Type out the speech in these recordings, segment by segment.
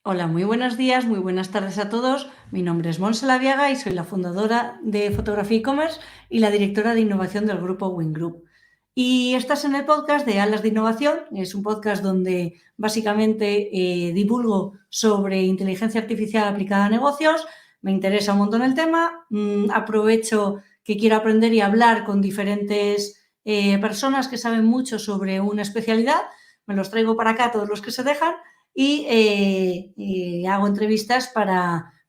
Hola, muy buenos días, muy buenas tardes a todos. Mi nombre es Montse Laviaga y soy la fundadora de Fotografía e-commerce y la directora de innovación del grupo Win Group. Y estás en el podcast de Alas de Innovación. Es un podcast donde básicamente divulgo sobre inteligencia artificial aplicada a negocios. Me interesa un montón el tema. Aprovecho que quiero aprender y hablar con diferentes personas que saben mucho sobre una especialidad. Me los traigo para acá, todos los que se dejan y hago entrevistas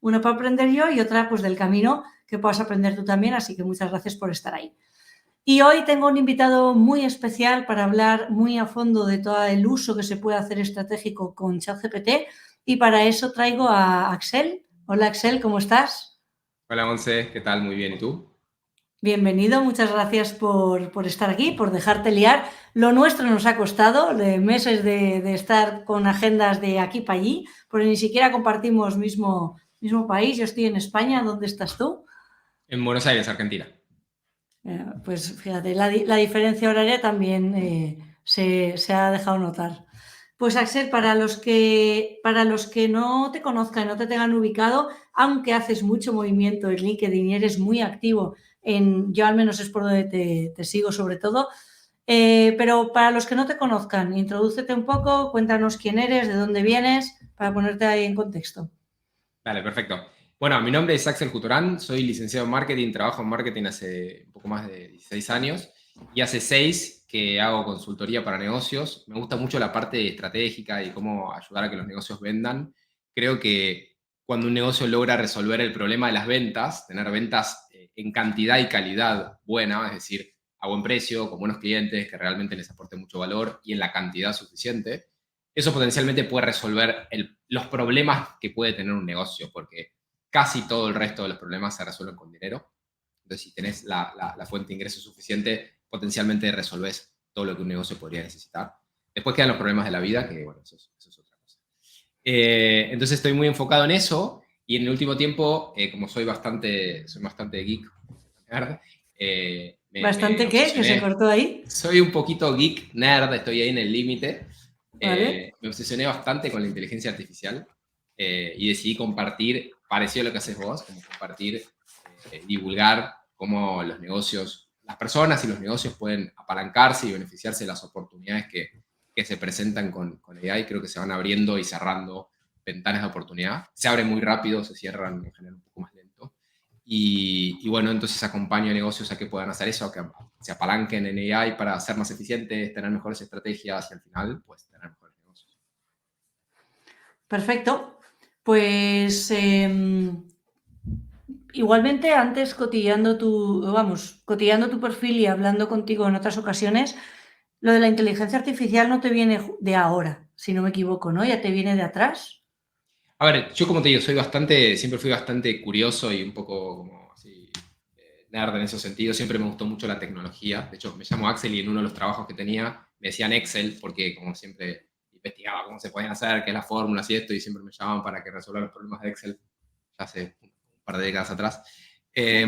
una para aprender yo y otra pues del camino que puedas aprender tú también, así que muchas gracias por estar ahí. Y hoy tengo un invitado muy especial para hablar muy a fondo de todo el uso que se puede hacer estratégico con ChatGPT y para eso traigo a Axel. Hola Axel, ¿cómo estás? Hola, Monse, ¿qué tal? Muy bien, ¿y tú? Bienvenido, muchas gracias por estar aquí, por dejarte liar. Lo nuestro nos ha costado meses de estar con agendas de aquí para allí, porque ni siquiera compartimos mismo país. Yo estoy en España, ¿dónde estás tú? En Buenos Aires, Argentina. Pues fíjate, la diferencia horaria también se ha dejado notar. Pues Axel, para los que no te conozcan, no te tengan ubicado, aunque haces mucho movimiento en LinkedIn y eres muy activo yo al menos es por donde te sigo sobre todo, pero para los que no te conozcan, introdúcete un poco, cuéntanos quién eres, de dónde vienes, para ponerte ahí en contexto. Dale, perfecto. Bueno, mi nombre es Axel Juturán, soy licenciado en marketing, trabajo en marketing hace un poco más de 16 años y hace 6 que hago consultoría para negocios. Me gusta mucho la parte estratégica y cómo ayudar a que los negocios vendan. Creo que cuando un negocio logra resolver el problema de las ventas, tener ventas en cantidad y calidad buena, es decir, a buen precio, con buenos clientes, que realmente les aporte mucho valor y en la cantidad suficiente, eso potencialmente puede resolver los problemas que puede tener un negocio, porque casi todo el resto de los problemas se resuelven con dinero. Entonces, si tenés la fuente de ingreso suficiente, potencialmente resolvés todo lo que un negocio podría necesitar. Después quedan los problemas de la vida, que bueno, eso es otra cosa. Entonces, estoy muy enfocado en eso y en el último tiempo, como soy bastante geek, nerd, me ¿Bastante qué? ¿Que se obsesioné. cortó ahí? Soy un poquito geek, nerd, estoy ahí en el límite. ¿Vale? Me obsesioné bastante con la inteligencia artificial y decidí compartir, parecido a lo que haces vos, como compartir, divulgar cómo los negocios, las personas y los negocios pueden apalancarse y beneficiarse de las oportunidades que se presentan con AI. Creo que se van abriendo y cerrando ventanas de oportunidad. Se abren muy rápido, se cierran en general un poco más lento. Y bueno, entonces acompaño a negocios a que puedan hacer eso, a que se apalanquen en AI para ser más eficientes, tener mejores estrategias y al final, pues, tener mejores negocios. Perfecto. Pues igualmente antes cotillando tu perfil y hablando contigo en otras ocasiones, lo de la inteligencia artificial no te viene de ahora, si no me equivoco, ¿no? Ya te viene de atrás. A ver, yo como te digo, siempre fui bastante curioso y un poco como así, nerd en ese sentido. Siempre me gustó mucho la tecnología. De hecho, me llamo Axel y en uno de los trabajos que tenía me decían Excel porque como siempre investigaba cómo se podían hacer, qué es la fórmula y esto, y siempre me llamaban para que resolviera los problemas de Excel, ya hace un par de décadas atrás. Eh,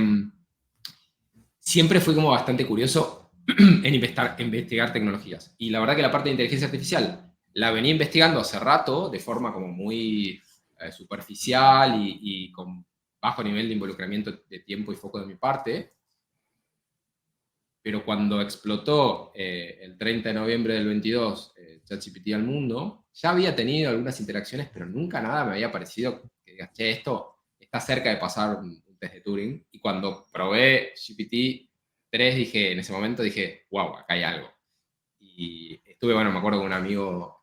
Siempre fui como bastante curioso en investigar tecnologías. Y la verdad que la parte de inteligencia artificial la venía investigando hace rato de forma como muy superficial y con bajo nivel de involucramiento de tiempo y foco de mi parte. Pero cuando explotó el 30 de noviembre del 22 ChatGPT al mundo, ya había tenido algunas interacciones, pero nunca nada me había parecido que digas, che, esto está cerca de pasar un test de Turing. Y cuando probé GPT-3, en ese momento dije, wow, acá hay algo. Y estuve, bueno, me acuerdo con un amigo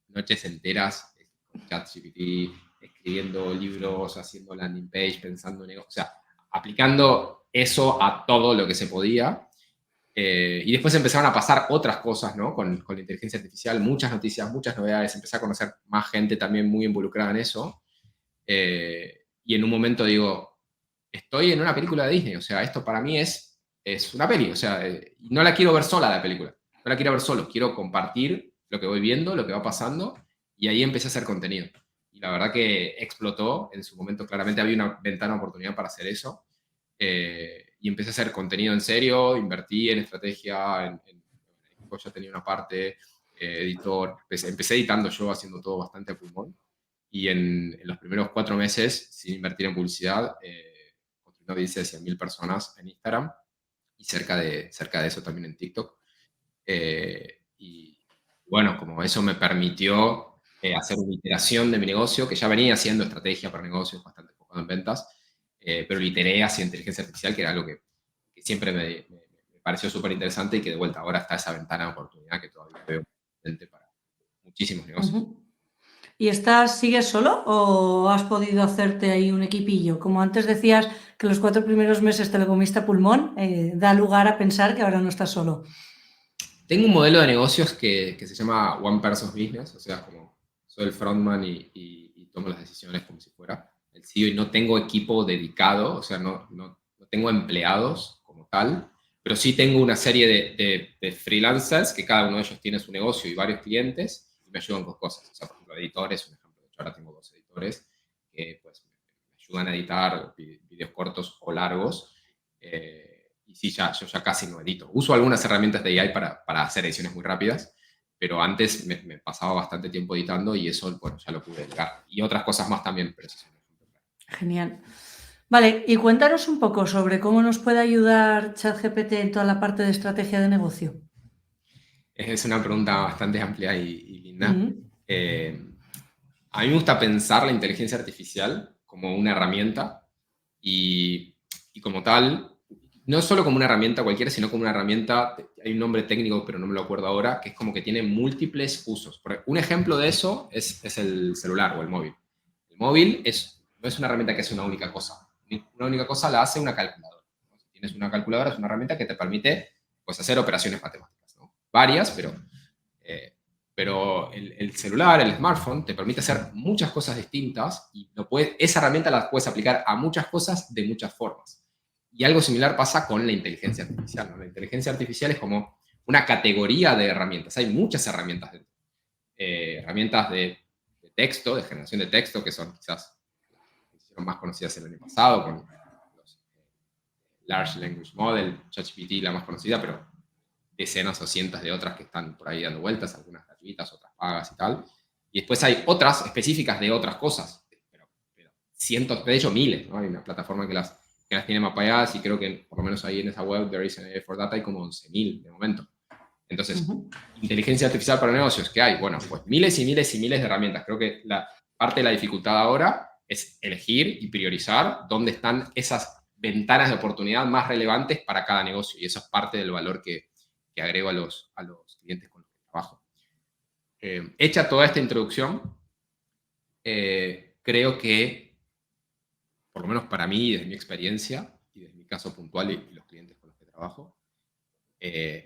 noches enteras con ChatGPT, escribiendo libros, haciendo landing page, pensando en negocios, o sea, aplicando eso a todo lo que se podía. Y después empezaron a pasar otras cosas, ¿no? Con la inteligencia artificial, muchas noticias, muchas novedades, empecé a conocer más gente también muy involucrada en eso. Y en un momento digo, estoy en una película de Disney, o sea, esto para mí es una peli, o sea, no la quiero ver sola la película, no la quiero ver solo, quiero compartir lo que voy viendo, lo que va pasando, y ahí empecé a hacer contenido. Y la verdad que explotó en su momento, claramente había una ventana de oportunidad para hacer eso. Y empecé a hacer contenido en serio, invertí en estrategia, en el equipo ya tenía una parte, editor, empecé editando yo, haciendo todo bastante a pulmón. y en los primeros 4 meses, sin invertir en publicidad, construí una audiencia de 100.000 personas en Instagram y cerca de eso también en TikTok. Y bueno, como eso me permitió hacer una iteración de mi negocio, que ya venía haciendo estrategia para negocios bastante enfocado en ventas, pero lo iteré hacia inteligencia artificial, que era algo que siempre me pareció súper interesante y que de vuelta ahora está esa ventana de oportunidad que todavía veo presente para muchísimos negocios. ¿Y sigues solo o has podido hacerte ahí un equipillo? Como antes decías que los 4 primeros meses te lo comiste a pulmón, da lugar a pensar que ahora no estás solo. Tengo un modelo de negocios que se llama One Person Business, o sea, como soy el frontman y tomo las decisiones como si fuera el CEO y no tengo equipo dedicado, o sea, no tengo empleados como tal, pero sí tengo una serie de freelancers que cada uno de ellos tiene su negocio y varios clientes y me ayudan con cosas. O sea, por ejemplo, editores, un ejemplo, de hecho ahora tengo 2 editores que pues, me ayudan a editar videos cortos o largos. Y sí, yo ya casi no edito. Uso algunas herramientas de AI para hacer ediciones muy rápidas, pero antes me pasaba bastante tiempo editando y eso, bueno, ya lo pude delegar. Y otras cosas más también, pero eso es un ejemplo claro. Genial. Vale, y cuéntanos un poco sobre cómo nos puede ayudar ChatGPT en toda la parte de estrategia de negocio. Es una pregunta bastante amplia y linda. Mm. A mí me gusta pensar la inteligencia artificial como una herramienta y como tal, no solo como una herramienta cualquiera, sino como una herramienta, hay un nombre técnico, pero no me lo acuerdo ahora, que es como que tiene múltiples usos. Un ejemplo de eso es el celular o el móvil. El móvil no es una herramienta que hace una única cosa. Una única cosa la hace una calculadora, ¿no? Si tienes una calculadora, es una herramienta que te permite pues, hacer operaciones matemáticas, ¿no? Varias, pero el celular, el smartphone, te permite hacer muchas cosas distintas y esa herramienta la puedes aplicar a muchas cosas de muchas formas. Y algo similar pasa con la inteligencia artificial, ¿no? La inteligencia artificial es como una categoría de herramientas. Hay muchas herramientas dentro. Herramientas de texto, de generación de texto, que son quizás las que hicieron más conocidas el año pasado, con los Large Language Model, ChatGPT, la más conocida, pero decenas o cientos de otras que están por ahí dando vueltas, algunas gratuitas, otras pagas y tal. Y después hay otras específicas de otras cosas, pero cientos, de hecho miles, ¿no? Hay una plataforma que las tiene mapeadas y creo que por lo menos ahí en esa web, There is an AI for Data, hay como 11.000 de momento. Entonces, inteligencia artificial para negocios, ¿qué hay? Bueno, pues miles y miles y miles de herramientas. Creo que la parte de la dificultad ahora es elegir y priorizar dónde están esas ventanas de oportunidad más relevantes para cada negocio. Y eso es parte del valor que agrego a los clientes con los que trabajo. Hecha toda esta introducción, creo que, por lo menos para mí, desde mi experiencia y desde mi caso puntual y los clientes con los que trabajo,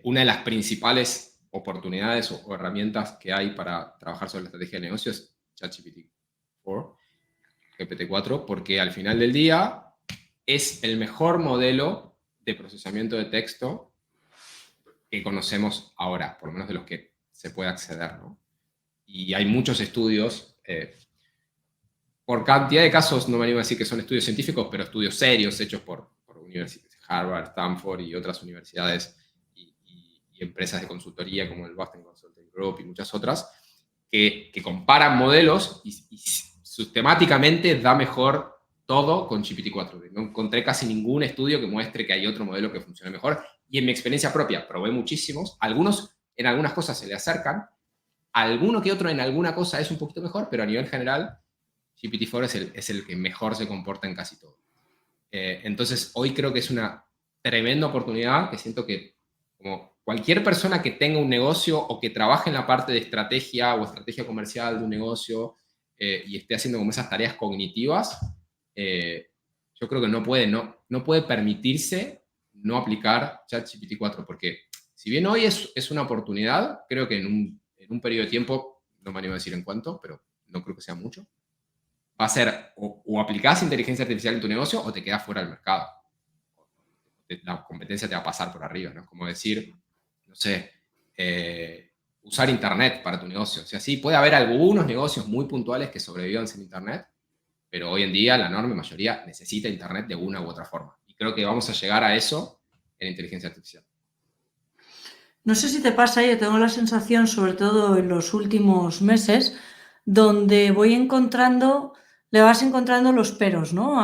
una de las principales oportunidades o herramientas que hay para trabajar sobre la estrategia de negocio es ChatGPT-4, GPT-4, porque al final del día es el mejor modelo de procesamiento de texto que conocemos ahora, por lo menos de los que se puede acceder, ¿no? Y hay muchos estudios, por cantidad de casos, no me animo a decir que son estudios científicos, pero estudios serios hechos por universidades, Harvard, Stanford y otras universidades y empresas de consultoría como el Boston Consulting Group y muchas otras, que comparan modelos y sistemáticamente da mejor todo con GPT-4. No encontré casi ningún estudio que muestre que hay otro modelo que funcione mejor. Y en mi experiencia propia probé muchísimos. Algunos en algunas cosas se le acercan. Alguno que otro en alguna cosa es un poquito mejor, pero a nivel general GPT-4 es el que mejor se comporta en casi todo. Entonces, hoy creo que es una tremenda oportunidad que siento que como cualquier persona que tenga un negocio o que trabaje en la parte de estrategia o estrategia comercial de un negocio y esté haciendo como esas tareas cognitivas, yo creo que no puede permitirse no aplicar ChatGPT-4, porque si bien hoy es una oportunidad, creo que en un periodo de tiempo, no me animo a decir en cuánto, pero no creo que sea mucho, va a ser o aplicás inteligencia artificial en tu negocio o te quedas fuera del mercado. La competencia te va a pasar por arriba, ¿no? Como decir, no sé, usar Internet para tu negocio. O sea, sí, puede haber algunos negocios muy puntuales que sobrevivan sin Internet, pero hoy en día la enorme mayoría necesita Internet de una u otra forma. Y creo que vamos a llegar a eso en inteligencia artificial. No sé si te pasa, yo tengo la sensación, sobre todo en los últimos meses, donde le vas encontrando los peros, ¿no?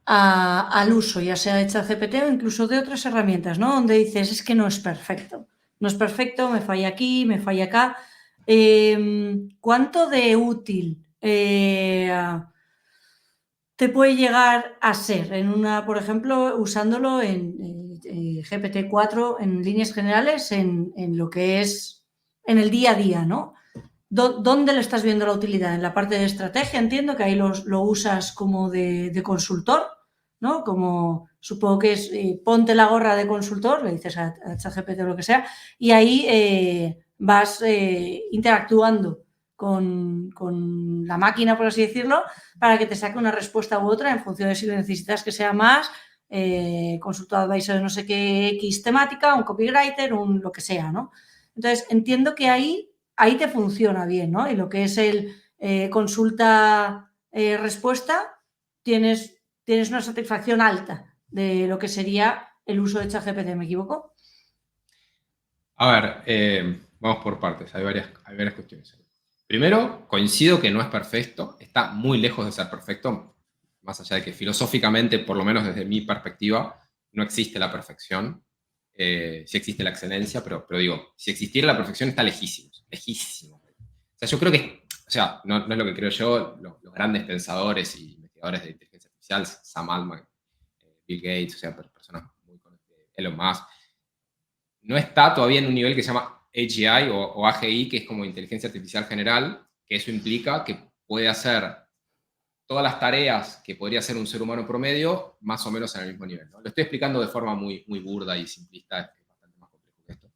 Al uso, ya sea de ChatGPT o incluso de otras herramientas, ¿no? Donde dices, es que no es perfecto. No es perfecto, me falla aquí, me falla acá. ¿Cuánto de útil te puede llegar a ser por ejemplo, usándolo en GPT-4 en líneas generales, en lo que es en el día a día, ¿no? ¿Dónde le estás viendo la utilidad? En la parte de estrategia, entiendo que ahí lo usas como de consultor, ¿no? Como supongo que es ponte la gorra de consultor, le dices a ChatGPT o lo que sea, y ahí vas interactuando con la máquina, por así decirlo, para que te saque una respuesta u otra en función de si necesitas que sea más consultor advisor de no sé qué X temática, un copywriter, un lo que sea, ¿no? Entonces, entiendo que ahí te funciona bien, ¿no? Y lo que es el consulta-respuesta, tienes una satisfacción alta de lo que sería el uso de ChatGPT, ¿me equivoco? A ver, vamos por partes, hay varias cuestiones. Primero, coincido que no es perfecto, está muy lejos de ser perfecto, más allá de que filosóficamente, por lo menos desde mi perspectiva, no existe la perfección. Sí existe la excelencia, pero digo, si existiera la perfección está lejísimo, lejísimo. O sea, yo creo que, o sea, no es lo que creo yo, los grandes pensadores y investigadores de inteligencia artificial, Sam Altman, Bill Gates, o sea, personas muy conocidas, Elon Musk, no está todavía en un nivel que se llama AGI o AGI, que es como inteligencia artificial general, que eso implica que puede hacer todas las tareas que podría hacer un ser humano promedio, más o menos en el mismo nivel, ¿no? Lo estoy explicando de forma muy, muy burda y simplista, es bastante más complejo que esto.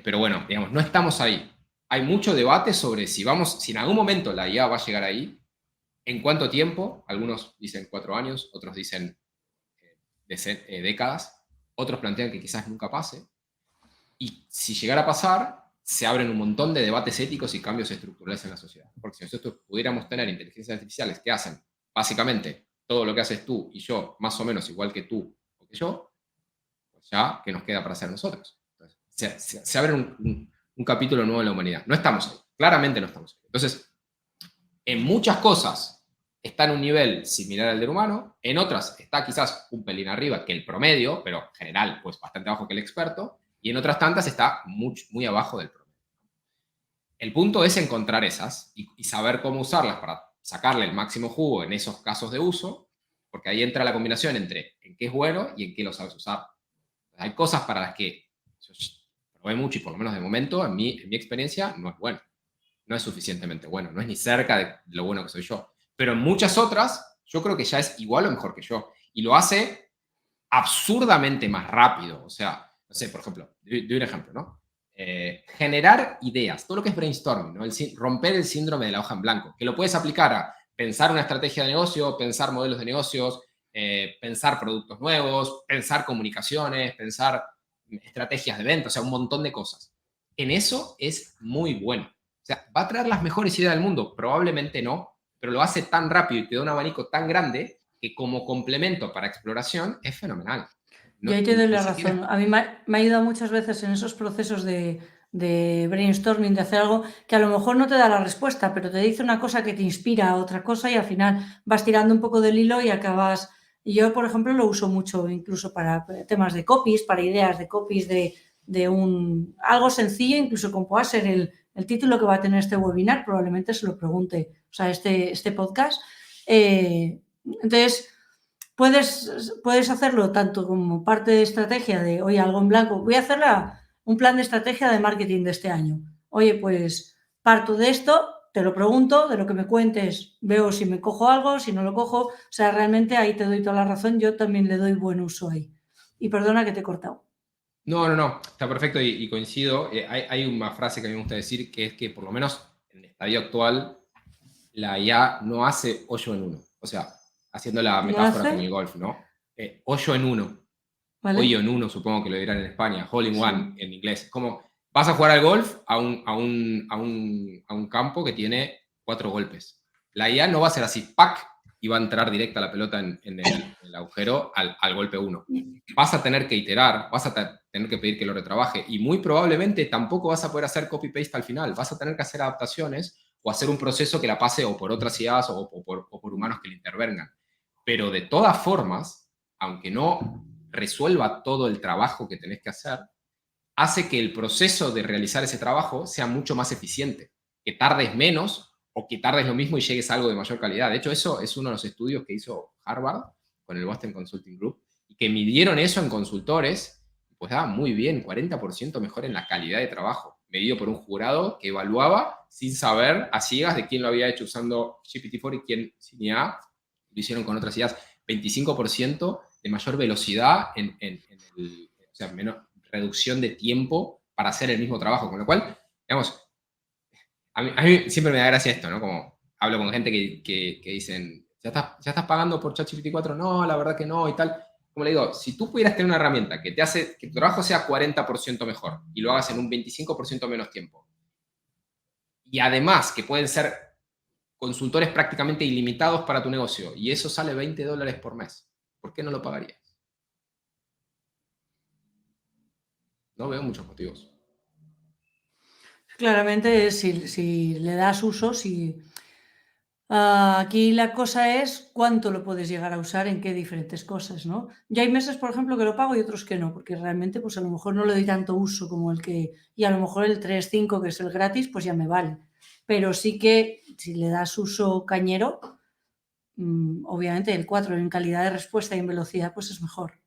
Pero bueno, digamos, no estamos ahí. Hay mucho debate sobre si en algún momento la IA va a llegar ahí, en cuánto tiempo. Algunos dicen 4 años, otros dicen décadas, otros plantean que quizás nunca pase. Y si llegara a pasar, se abren un montón de debates éticos y cambios estructurales en la sociedad. Porque si nosotros pudiéramos tener inteligencias artificiales que hacen básicamente todo lo que haces tú y yo, más o menos igual que tú o que yo, pues ya, ¿qué nos queda para hacer nosotros? Entonces, se abre un capítulo nuevo en la humanidad. No estamos ahí, claramente no estamos ahí. Entonces, en muchas cosas está en un nivel similar al del humano, en otras está quizás un pelín arriba que el promedio, pero en general, pues bastante abajo que el experto, y en otras tantas está muy, muy abajo del promedio. El punto es encontrar esas y saber cómo usarlas para sacarle el máximo jugo en esos casos de uso, porque ahí entra la combinación entre en qué es bueno y en qué lo sabes usar. Hay cosas para las que yo probé mucho y por lo menos de momento, en mi experiencia, no es bueno. No es suficientemente bueno, no es ni cerca de lo bueno que soy yo. Pero en muchas otras, yo creo que ya es igual o mejor que yo. Y lo hace absurdamente más rápido. O sea, no sé, por ejemplo, de un ejemplo, ¿no? Generar ideas, todo lo que es brainstorming, ¿no? Romper el síndrome de la hoja en blanco, que lo puedes aplicar a pensar una estrategia de negocio, pensar modelos de negocios, pensar productos nuevos, pensar comunicaciones, pensar estrategias de venta, o sea, un montón de cosas. En eso es muy bueno. O sea, ¿va a traer las mejores ideas del mundo? Probablemente no, pero lo hace tan rápido y te da un abanico tan grande que como complemento para exploración es fenomenal. Y No, ahí te doy ni la siquiera... razón. A mí me ha ayudado muchas veces en esos procesos de brainstorming, de hacer algo que a lo mejor no te da la respuesta, pero te dice una cosa que te inspira a otra cosa y al final vas tirando un poco del hilo y acabas... Y yo, por ejemplo, lo uso mucho incluso para temas de copies, para ideas de copies algo sencillo, incluso como pueda ser el título que va a tener este webinar, probablemente se lo pregunte, o sea, este podcast. Entonces... Puedes hacerlo tanto como parte de estrategia de, oye, algo en blanco, voy a hacer un plan de estrategia de marketing de este año. Oye, pues parto de esto, te lo pregunto, de lo que me cuentes, veo si me cojo algo, si no lo cojo. O sea, realmente ahí te doy toda la razón, yo también le doy buen uso ahí. Y perdona que te he cortado. No, está perfecto y coincido. Hay una frase que a mí me gusta decir que es que por lo menos en el estadio actual la IA no hace hoyo en uno. O sea, haciendo la ¿No metáfora con el hace? golf, ¿no? Hoyo en uno. Hoyo ¿Vale? en uno, supongo que lo dirán en España. Hole in one Sí. en inglés. Como vas a jugar al golf a un campo que tiene 4 golpes. La IA no va a ser así, ¡pac! y va a entrar directa la pelota en el agujero al golpe 1. Vas a tener que iterar, vas a tener que pedir que lo retrabaje y muy probablemente tampoco vas a poder hacer copy-paste al final. Vas a tener que hacer adaptaciones o hacer un proceso que la pase o por otras IAs o por humanos que le intervengan. Pero de todas formas, aunque no resuelva todo el trabajo que tenés que hacer, hace que el proceso de realizar ese trabajo sea mucho más eficiente, que tardes menos o que tardes lo mismo y llegues a algo de mayor calidad. De hecho, eso es uno de los estudios que hizo Harvard con el Boston Consulting Group y que midieron eso en consultores, pues daba muy bien, 40% mejor en la calidad de trabajo, medido por un jurado que evaluaba sin saber a ciegas de quién lo había hecho usando GPT-4 y quién sin IA, lo hicieron con otras IAs. 25% de mayor velocidad o sea, menos reducción de tiempo para hacer el mismo trabajo, con lo cual, digamos, a mí siempre me da gracia esto, ¿no? Como hablo con gente que dicen, ¿ya estás pagando por ChatGPT 4? No, la verdad que no, y tal. Como le digo, si tú pudieras tener una herramienta que te hace que tu trabajo sea 40% mejor y lo hagas en un 25% menos tiempo, y además que pueden ser consultores prácticamente ilimitados para tu negocio, y eso sale $20 por mes, ¿por qué no lo pagarías? No veo muchos motivos. Claramente, si le das uso, aquí la cosa es cuánto lo puedes llegar a usar en qué diferentes cosas, ¿no? Ya hay meses, por ejemplo, que lo pago y otros que no, porque realmente, pues a lo mejor no le doy tanto uso como el que, y a lo mejor el 3.5, que es el gratis, pues ya me vale. Pero sí que si le das uso cañero, obviamente el 4 en calidad de respuesta y en velocidad, pues es mejor.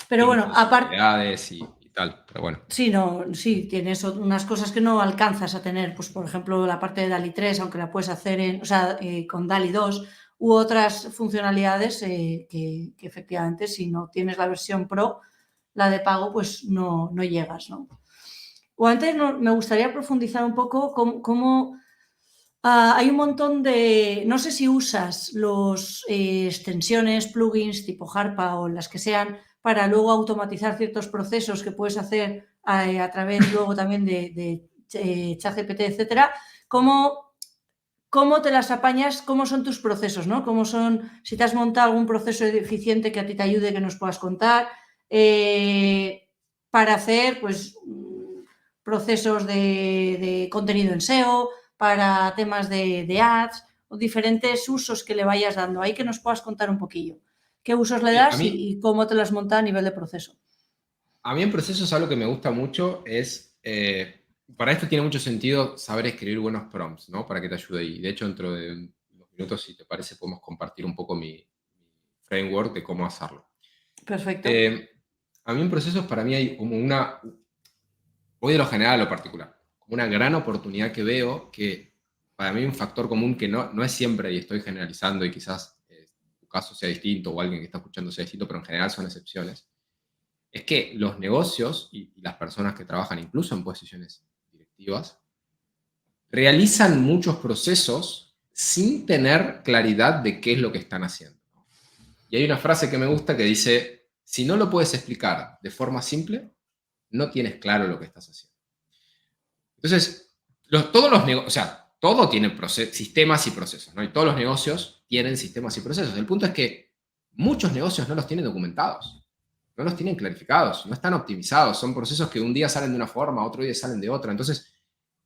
Pero Tiene bueno, aparte, funcionalidades y tal, pero bueno. sí, no, sí, tienes unas cosas que no alcanzas a tener, pues por ejemplo la parte de DALL-E 3, aunque la puedes hacer con DALL-E 2, u otras funcionalidades que efectivamente si no tienes la versión Pro, la de pago, pues no llegas, ¿no? O antes me gustaría profundizar un poco cómo hay un montón de, no sé si usas los extensiones, plugins tipo Harpa o las que sean, para luego automatizar ciertos procesos que puedes hacer a través luego también de ChatGPT, etcétera. ¿Cómo te las apañas? ¿Cómo son tus procesos? ¿No? ¿Cómo son, si te has montado algún proceso eficiente que a ti te ayude, que nos puedas contar? Para hacer, pues, procesos de contenido en SEO, para temas de ads, o diferentes usos que le vayas dando. Ahí que nos puedas contar un poquillo. ¿Qué usos le Sí, das y cómo te las monta a nivel de proceso? a mí en procesos algo que me gusta mucho es, para esto tiene mucho sentido saber escribir buenos prompts, ¿no? Para que te ayude. Y de hecho, dentro de unos minutos, si te parece, podemos compartir un poco mi framework de cómo hacerlo. Perfecto. A mí en procesos, para mí hay como voy de lo general a lo particular, como una gran oportunidad que veo que para mí un factor común que no es siempre, y estoy generalizando y quizás tu caso sea distinto o alguien que está escuchando sea distinto, pero en general son excepciones, es que los negocios y las personas que trabajan incluso en posiciones directivas realizan muchos procesos sin tener claridad de qué es lo que están haciendo. Y hay una frase que me gusta que dice, si no lo puedes explicar de forma simple, no tienes claro lo que estás haciendo. Entonces, todos los negocios, o sea, todo tiene sistemas y procesos, ¿no? Y todos los negocios tienen sistemas y procesos. El punto es que muchos negocios no los tienen documentados, no los tienen clarificados, no están optimizados, son procesos que un día salen de una forma, otro día salen de otra. Entonces,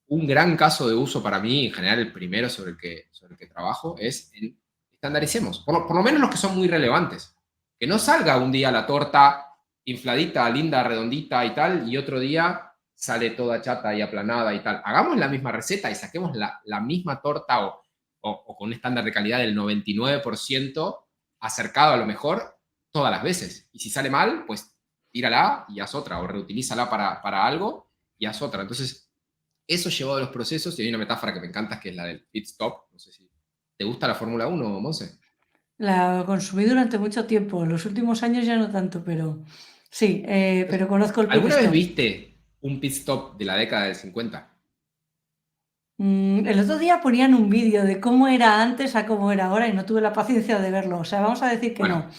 un gran caso de uso para mí, en general el primero sobre el que trabajo, es en estandaricemos, por lo menos los que son muy relevantes. Que no salga un día la torta infladita, linda, redondita y tal, y otro día sale toda chata y aplanada y tal. Hagamos la misma receta y saquemos la misma torta o con un estándar de calidad del 99% acercado a lo mejor todas las veces. Y si sale mal, pues tírala y haz otra, o reutilízala para algo y haz otra. Entonces, eso llevado a los procesos, y hay una metáfora que me encanta, que es la del pit stop. No sé si te gusta la Fórmula 1, Monse. La consumí durante mucho tiempo, en los últimos años ya no tanto, pero sí, pero conozco el pit ¿Alguna vez stop. viste un pit stop de la década del 50? El otro día ponían un vídeo de cómo era antes a cómo era ahora y no tuve la paciencia de verlo. O sea, vamos a decir que Bueno,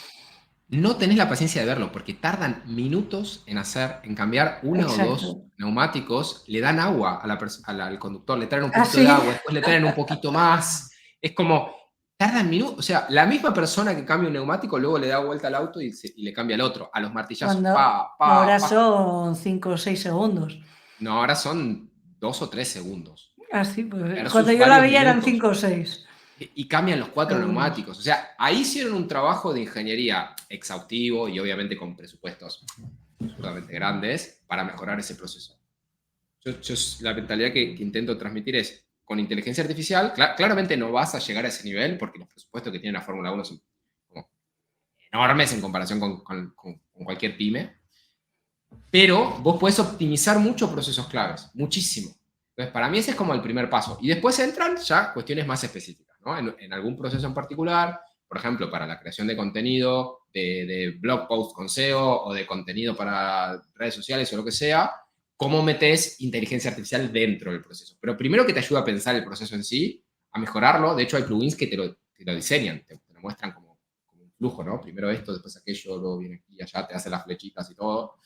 no. no tenés la paciencia de verlo porque tardan minutos en cambiar una o Exacto. dos neumáticos, le dan agua al conductor, le traen un ¿Ah, poquito de sí? agua, después le traen un poquito más. Es como, Tardan minutos. O sea, la misma persona que cambia un neumático luego le da vuelta al auto y le cambia el otro. A los martillazos, Cuando pa, pa, ahora pa. son 5 o 6 segundos. No, ahora son 2 o 3 segundos. Así, pues, cuando Versus yo la varios veía eran minutos. 5 o 6 Y cambian los 4 neumáticos. segundos. O sea, ahí hicieron un trabajo de ingeniería exhaustivo y obviamente con presupuestos absolutamente grandes para mejorar ese proceso. La mentalidad que intento transmitir es, con inteligencia artificial, claramente no vas a llegar a ese nivel porque los presupuestos que tiene la Fórmula 1 son como enormes en comparación con cualquier pyme, pero vos podés optimizar muchos procesos claves, muchísimo. Entonces, para mí ese es como el primer paso. Y después entran ya cuestiones más específicas, ¿no? En algún proceso en particular, por ejemplo, para la creación de contenido, de blog post con SEO o de contenido para redes sociales o lo que sea, cómo metes inteligencia artificial dentro del proceso. Pero primero que te ayuda a pensar el proceso en sí, a mejorarlo. De hecho, hay plugins que te lo diseñan, te lo muestran como un flujo, ¿no? Primero esto, después aquello, luego viene aquí y allá, te hace las flechitas y todo.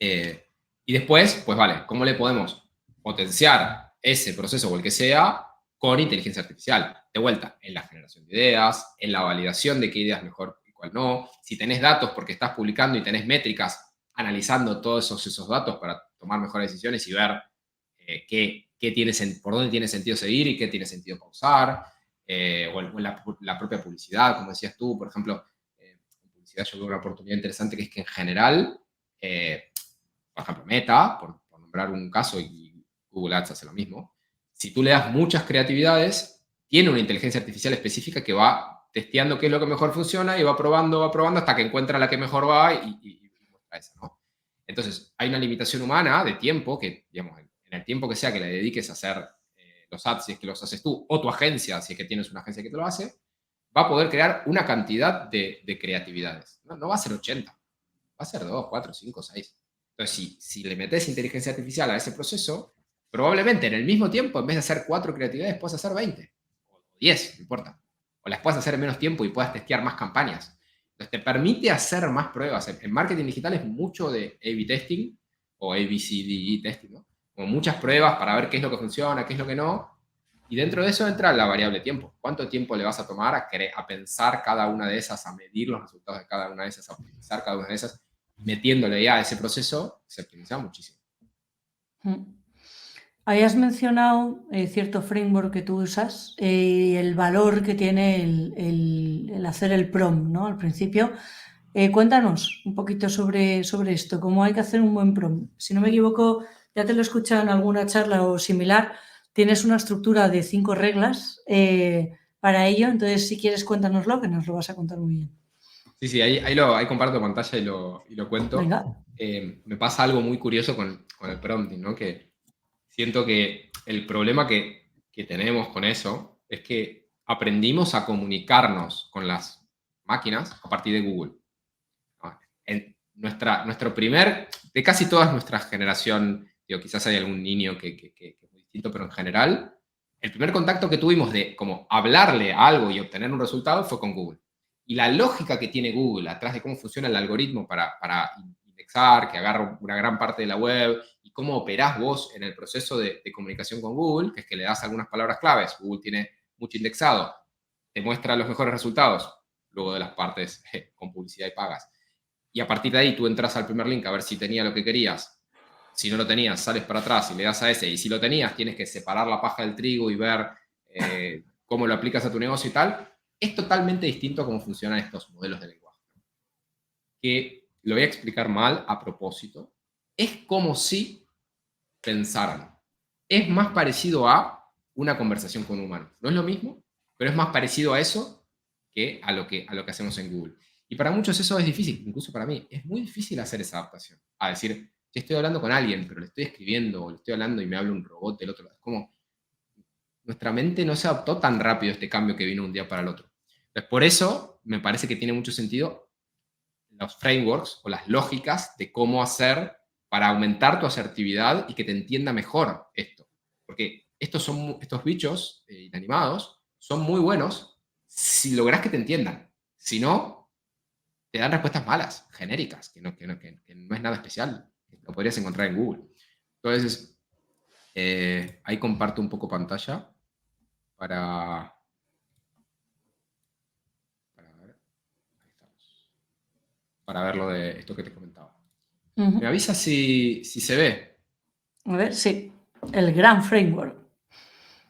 Y después, pues vale, ¿cómo le podemos potenciar ese proceso o el que sea con inteligencia artificial? De vuelta, en la generación de ideas, en la validación de qué idea es mejor y cuál no. Si tenés datos porque estás publicando y tenés métricas, analizando todos esos datos para tomar mejores decisiones y ver por dónde tiene sentido seguir y qué tiene sentido pausar. O en la propia publicidad, como decías tú, por ejemplo, en publicidad yo veo una oportunidad interesante que es que en general por ejemplo, Meta, por nombrar un caso, y Google Ads hace lo mismo, si tú le das muchas creatividades, tiene una inteligencia artificial específica que va testeando qué es lo que mejor funciona y va probando hasta que encuentra la que mejor va y muestra esa, ¿no? Entonces, hay una limitación humana de tiempo que, digamos, en el tiempo que sea que le dediques a hacer los ads, si es que los haces tú, o tu agencia, si es que tienes una agencia que te lo hace, va a poder crear una cantidad de creatividades. No va a ser 80, va a ser 2, 4, 5, 6. Entonces, si le metes inteligencia artificial a ese proceso, probablemente en el mismo tiempo, en vez de hacer 4 creatividades, puedas hacer 20 o 10, no importa. O las puedas hacer en menos tiempo y puedas testear más campañas. Entonces, te permite hacer más pruebas. En marketing digital es mucho de A-B testing o A-B-C-D-E testing, ¿no? Como muchas pruebas para ver qué es lo que funciona, qué es lo que no. Y dentro de eso entra la variable tiempo. ¿Cuánto tiempo le vas a tomar a pensar cada una de esas, a medir los resultados de cada una de esas, a optimizar cada una de esas? Metiéndole ya a ese proceso, se optimiza muchísimo. Habías mencionado cierto framework que tú usas y el valor que tiene el hacer el prompt, ¿no? Al principio. Cuéntanos un poquito sobre esto, cómo hay que hacer un buen prompt. Si no me equivoco, ya te lo he escuchado en alguna charla o similar, tienes una estructura de 5 reglas para ello, entonces si quieres cuéntanoslo, que nos lo vas a contar muy bien. Sí, ahí comparto pantalla y lo cuento. Venga. Me pasa algo muy curioso con el prompting, ¿no? Que siento que el problema que tenemos con eso es que aprendimos a comunicarnos con las máquinas a partir de Google. ¿No? De casi toda nuestra generación, digo, quizás hay algún niño que es muy distinto, pero en general, el primer contacto que tuvimos de como hablarle a algo y obtener un resultado fue con Google. Y la lógica que tiene Google atrás de cómo funciona el algoritmo para indexar, que agarra una gran parte de la web, y cómo operás vos en el proceso de comunicación con Google, que es que le das algunas palabras claves, Google tiene mucho indexado, te muestra los mejores resultados, luego de las partes con publicidad y pagas. Y a partir de ahí tú entras al primer link a ver si tenía lo que querías. Si no lo tenías, sales para atrás y le das a ese. Y si lo tenías, tienes que separar la paja del trigo y ver cómo lo aplicas a tu negocio y tal. Es totalmente distinto a cómo funcionan estos modelos de lenguaje. Que lo voy a explicar mal a propósito. Es como si pensaran. Es más parecido a una conversación con un humano. No es lo mismo, pero es más parecido a eso que a lo que hacemos en Google. Y para muchos eso es difícil, incluso para mí. Es muy difícil hacer esa adaptación. A decir, yo estoy hablando con alguien, pero le estoy escribiendo, o le estoy hablando y me habla un robot del otro lado. Es como, nuestra mente no se adaptó tan rápido a este cambio que vino un día para el otro. Entonces, por eso me parece que tiene mucho sentido los frameworks o las lógicas de cómo hacer para aumentar tu asertividad y que te entienda mejor esto. Porque estos bichos inanimados son muy buenos si logras que te entiendan. Si no, te dan respuestas malas, genéricas, que no es nada especial. Lo podrías encontrar en Google. Entonces, ahí comparto un poco pantalla para para ver lo de esto que te comentaba. Ujú. Me avisa si se ve. A ver, sí. El gran framework.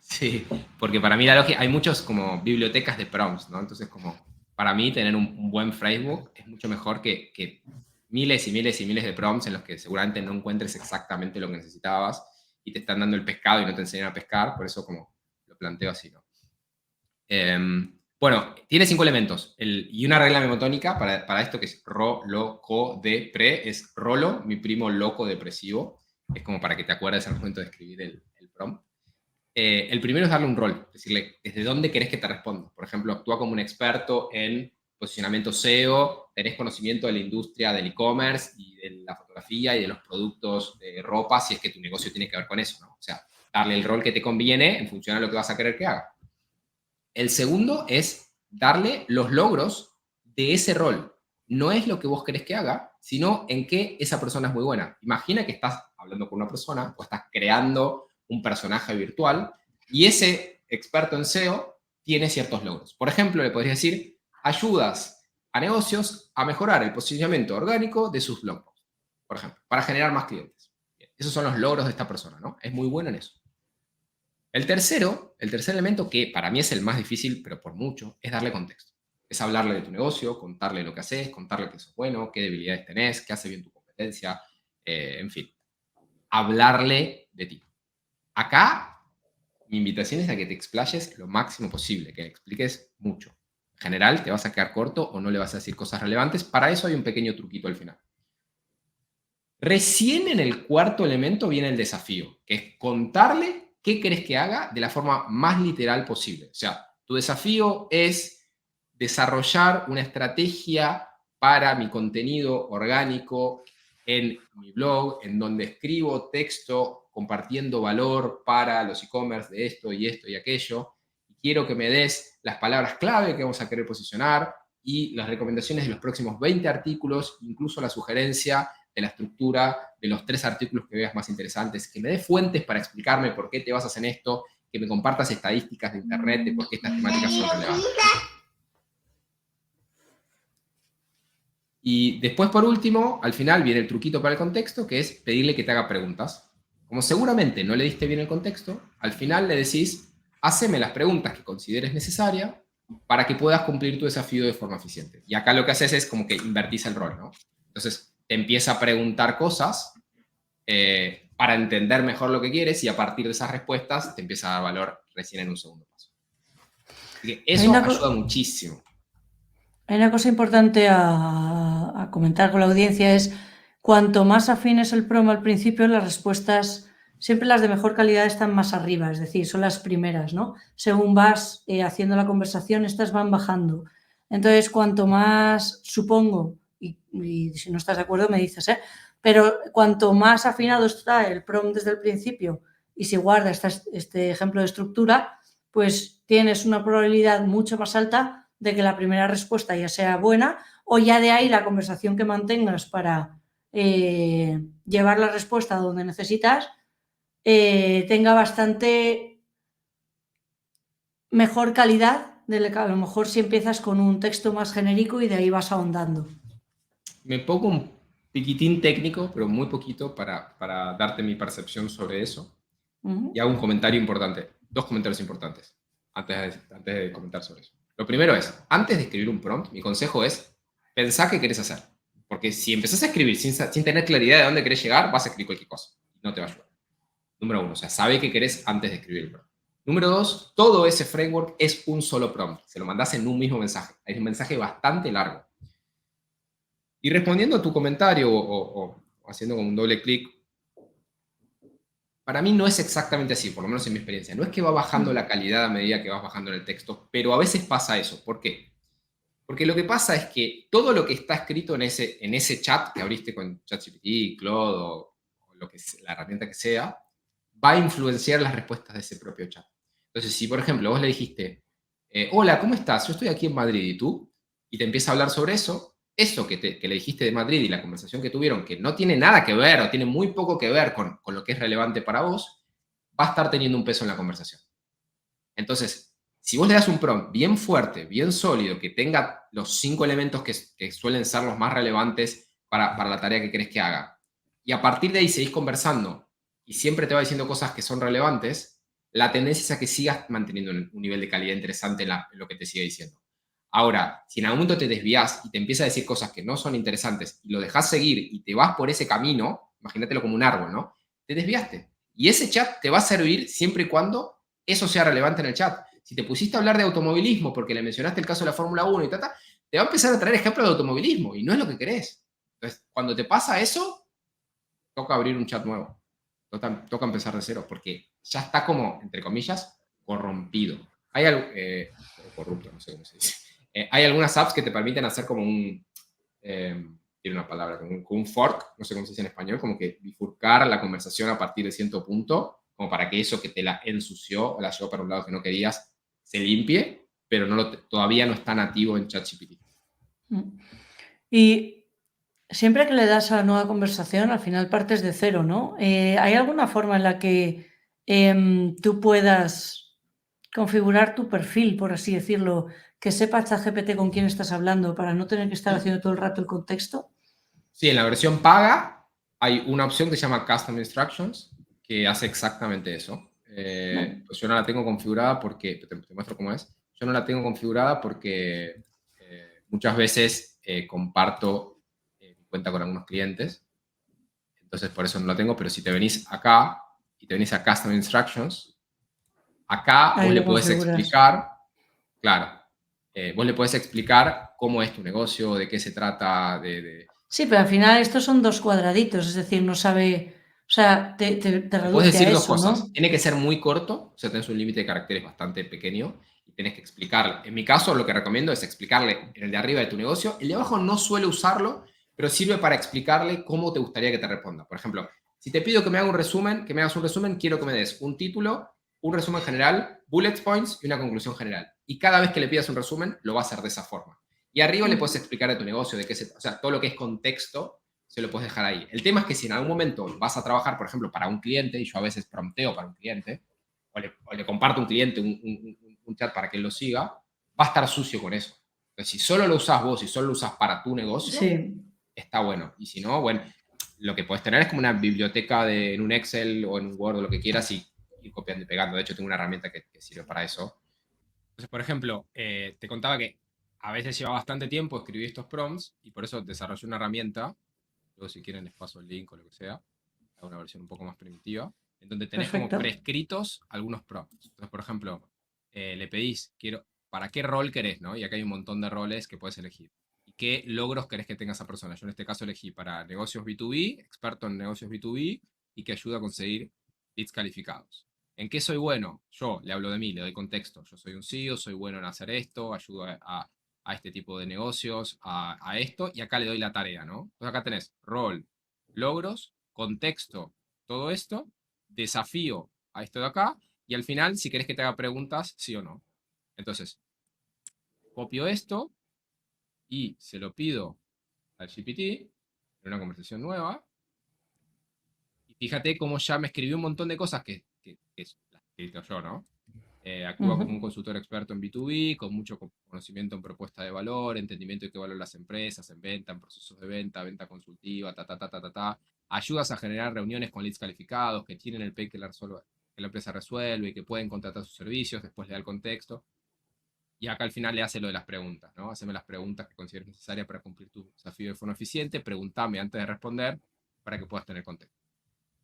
Sí, porque para mí la lógica, hay muchos como bibliotecas de prompts, ¿no? Entonces, como para mí tener un buen framework es mucho mejor que miles y miles y miles de prompts en los que seguramente no encuentres exactamente lo que necesitabas y te están dando el pescado y no te enseñan a pescar, por eso como lo planteo así, ¿no? Bueno, tiene 5 elementos y una regla memotónica para esto que es ro, lo, co, de, pre, es rolo, mi primo loco depresivo, es como para que te acuerdes al momento de escribir el prompt. El primero es darle un rol, decirle desde dónde querés que te responda. Por ejemplo, actúa como un experto en posicionamiento SEO, tenés conocimiento de la industria del e-commerce y de la fotografía y de los productos de ropa, si es que tu negocio tiene que ver con eso, ¿no? O sea, darle el rol que te conviene en función a lo que vas a querer que haga. El segundo es darle los logros de ese rol. No es lo que vos querés que haga, sino en qué esa persona es muy buena. Imagina que estás hablando con una persona o estás creando un personaje virtual y ese experto en SEO tiene ciertos logros. Por ejemplo, le podrías decir, ayudas a negocios a mejorar el posicionamiento orgánico de sus blogs, por ejemplo, para generar más clientes. Bien, esos son los logros de esta persona, ¿no? Es muy bueno en eso. El tercer elemento, que para mí es el más difícil, pero por mucho, es darle contexto. Es hablarle de tu negocio, contarle lo que haces, contarle que sos bueno, qué debilidades tenés, qué hace bien tu competencia, en fin. Hablarle de ti. Acá, mi invitación es a que te explayes lo máximo posible, que le expliques mucho. En general, te vas a quedar corto o no le vas a decir cosas relevantes. Para eso hay un pequeño truquito al final. Recién en el cuarto elemento viene el desafío, que es contarle qué querés que haga de la forma más literal posible. O sea, tu desafío es desarrollar una estrategia para mi contenido orgánico en mi blog, en donde escribo texto compartiendo valor para los e-commerce de esto y esto y aquello. Quiero que me des las palabras clave que vamos a querer posicionar y las recomendaciones de los próximos 20 artículos, incluso la sugerencia de la estructura de los 3 artículos que veas más interesantes, que me des fuentes para explicarme por qué te basas en esto, que me compartas estadísticas de internet de por qué estas temáticas son relevantes. Y después, por último, al final viene el truquito para el contexto, que es pedirle que te haga preguntas. Como seguramente no le diste bien el contexto, al final le decís, haceme las preguntas que consideres necesarias para que puedas cumplir tu desafío de forma eficiente. Y acá lo que haces es como que invertís el rol, ¿no? Entonces, te empieza a preguntar cosas para entender mejor lo que quieres y a partir de esas respuestas te empieza a dar valor recién en un segundo paso. Así que eso ayuda muchísimo. Hay una cosa importante a comentar con la audiencia es cuanto más afines el promo al principio, las respuestas, siempre las de mejor calidad están más arriba, es decir, son las primeras, ¿no? Según vas haciendo la conversación, estas van bajando. Entonces, cuanto más, supongo, y si no estás de acuerdo me dices, pero cuanto más afinado está el prompt desde el principio y si guarda este ejemplo de estructura, pues tienes una probabilidad mucho más alta de que la primera respuesta ya sea buena o ya de ahí la conversación que mantengas para llevar la respuesta donde necesitas tenga bastante mejor calidad de que a lo mejor si empiezas con un texto más genérico y de ahí vas ahondando. Me pongo un piquitín técnico, pero muy poquito para darte mi percepción sobre eso. Y hago un comentario importante, 2 comentarios importantes antes de comentar sobre eso. Lo primero es, antes de escribir un prompt, mi consejo es pensar qué querés hacer. Porque si empezás a escribir sin tener claridad de dónde querés llegar, vas a escribir cualquier cosa. No te va a ayudar. Número 1, o sea, sabe qué querés antes de escribir el prompt. Número 2, todo ese framework es un solo prompt. Se lo mandás en un mismo mensaje. Es un mensaje bastante largo. Y respondiendo a tu comentario o haciendo como un doble clic, para mí no es exactamente así, por lo menos en mi experiencia. No es que va bajando la calidad a medida que vas bajando en el texto, pero a veces pasa eso. ¿Por qué? Porque lo que pasa es que todo lo que está escrito en ese chat que abriste con ChatGPT, Claude o lo que la herramienta que sea, va a influenciar las respuestas de ese propio chat. Entonces, si por ejemplo vos le dijiste, hola, ¿cómo estás? Yo estoy aquí en Madrid, ¿y tú? Y te empieza a hablar sobre eso que le dijiste de Madrid y la conversación que tuvieron, que no tiene nada que ver o tiene muy poco que ver con lo que es relevante para vos, va a estar teniendo un peso en la conversación. Entonces, Si vos le das un prompt bien fuerte, bien sólido, que tenga los 5 elementos que suelen ser los más relevantes para la tarea que querés que haga, y a partir de ahí seguís conversando y siempre te va diciendo cosas que son relevantes, la tendencia es a que sigas manteniendo un nivel de calidad interesante en lo que te sigue diciendo. Ahora, si en algún momento te desvías y te empieza a decir cosas que no son interesantes y lo dejas seguir y te vas por ese camino, imagínatelo como un árbol, ¿no? Te desviaste. Y ese chat te va a servir siempre y cuando eso sea relevante en el chat. Si te pusiste a hablar de automovilismo porque le mencionaste el caso de la Fórmula 1 y tal, te va a empezar a traer ejemplos de automovilismo y no es lo que querés. Entonces, cuando te pasa eso, toca abrir un chat nuevo. Toca empezar de cero porque ya está como, entre comillas, corrompido. Hay algo, o corrupto, no sé cómo se dice. Hay algunas apps que te permiten hacer como tiene una palabra, como un fork, no sé cómo se dice en español, como que bifurcar la conversación a partir de cierto punto, como para que eso que te la ensució o la llevó para un lado que no querías, se limpie, pero todavía no está nativo en ChatGPT. Y siempre que le das a la nueva conversación, al final partes de cero, ¿no? ¿Hay alguna forma en la que tú puedas configurar tu perfil, por así decirlo, que sepa ChatGPT con quién estás hablando para no tener que estar haciendo todo el rato el contexto? Sí, en la versión paga hay una opción que se llama Custom Instructions, que hace exactamente eso. Vale. Pues yo no la tengo configurada porque, te muestro cómo es, yo no la tengo configurada porque muchas veces comparto mi cuenta con algunos clientes, entonces por eso no la tengo, pero si te venís acá y te venís a Custom Instructions, acá Ahí vos le lo podés configuras. explicar, claro, vos le podés explicar cómo es tu negocio, de qué se trata, Sí, pero al final estos son 2 cuadraditos, es decir, no sabe, o sea, te Le puedes reduce a decir dos eso, cosas. ¿no? Tiene que ser muy corto, o sea, tenés un límite de caracteres bastante pequeño y tenés que explicarle. En mi caso, lo que recomiendo es explicarle en el de arriba de tu negocio. El de abajo no suele usarlo, pero sirve para explicarle cómo te gustaría que te responda. Por ejemplo, si te pido que me haga un resumen, que me hagas un resumen, quiero que me des un título, un resumen general, bullet points y una conclusión general. Y cada vez que le pidas un resumen, lo va a hacer de esa forma. Y arriba le puedes explicar de tu negocio, o sea, todo lo que es contexto se lo puedes dejar ahí. El tema es que si en algún momento vas a trabajar, por ejemplo, para un cliente, y yo a veces prompteo para un cliente, o le comparto a un cliente un chat para que él lo siga, va a estar sucio con eso. Entonces, si solo lo usas vos y solo lo usas para tu negocio, Sí. está bueno. Y si no, bueno, lo que puedes tener es como una biblioteca en un Excel o en un Word o lo que quieras y ir copiando y pegando. De hecho, tengo una herramienta que sirve para eso. Entonces, por ejemplo, te contaba que a veces lleva bastante tiempo escribir estos prompts y por eso desarrollé una herramienta. Luego, si quieren, les paso el link o lo que sea. A una versión un poco más primitiva. En donde tenés como Perfecto. prescritos algunos prompts. Entonces, por ejemplo, le pedís, ¿para qué rol querés? ¿No? Y acá hay un montón de roles que puedes elegir. ¿Y qué logros querés que tenga esa persona? Yo en este caso elegí para negocios B2B, experto en negocios B2B y que ayuda a conseguir leads calificados. ¿En qué soy bueno? Yo le hablo de mí, le doy contexto. Yo soy un CEO, soy bueno en hacer esto, ayudo a este tipo de negocios, a esto, y acá le doy la tarea, ¿no? Entonces acá tenés rol, logros, contexto, todo esto, desafío a esto de acá, y al final, si querés que te haga preguntas, sí o no. Entonces, copio esto y se lo pido al GPT en una conversación nueva, y fíjate cómo ya me escribió un montón de cosas que las he escrito yo, ¿no? Actúa como un consultor experto en B2B, con mucho conocimiento en propuesta de valor, entendimiento de qué valoran las empresas, en venta, en procesos de venta, venta consultiva, ta, ta, ta, ta, ta, ta. Ayudas a generar reuniones con leads calificados, que tienen el pay que la empresa resuelve y que pueden contratar sus servicios, después le da el contexto. Y acá al final le hace lo de las preguntas, ¿no? Haceme las preguntas que consideres necesarias para cumplir tu desafío de forma eficiente, preguntame antes de responder para que puedas tener contexto.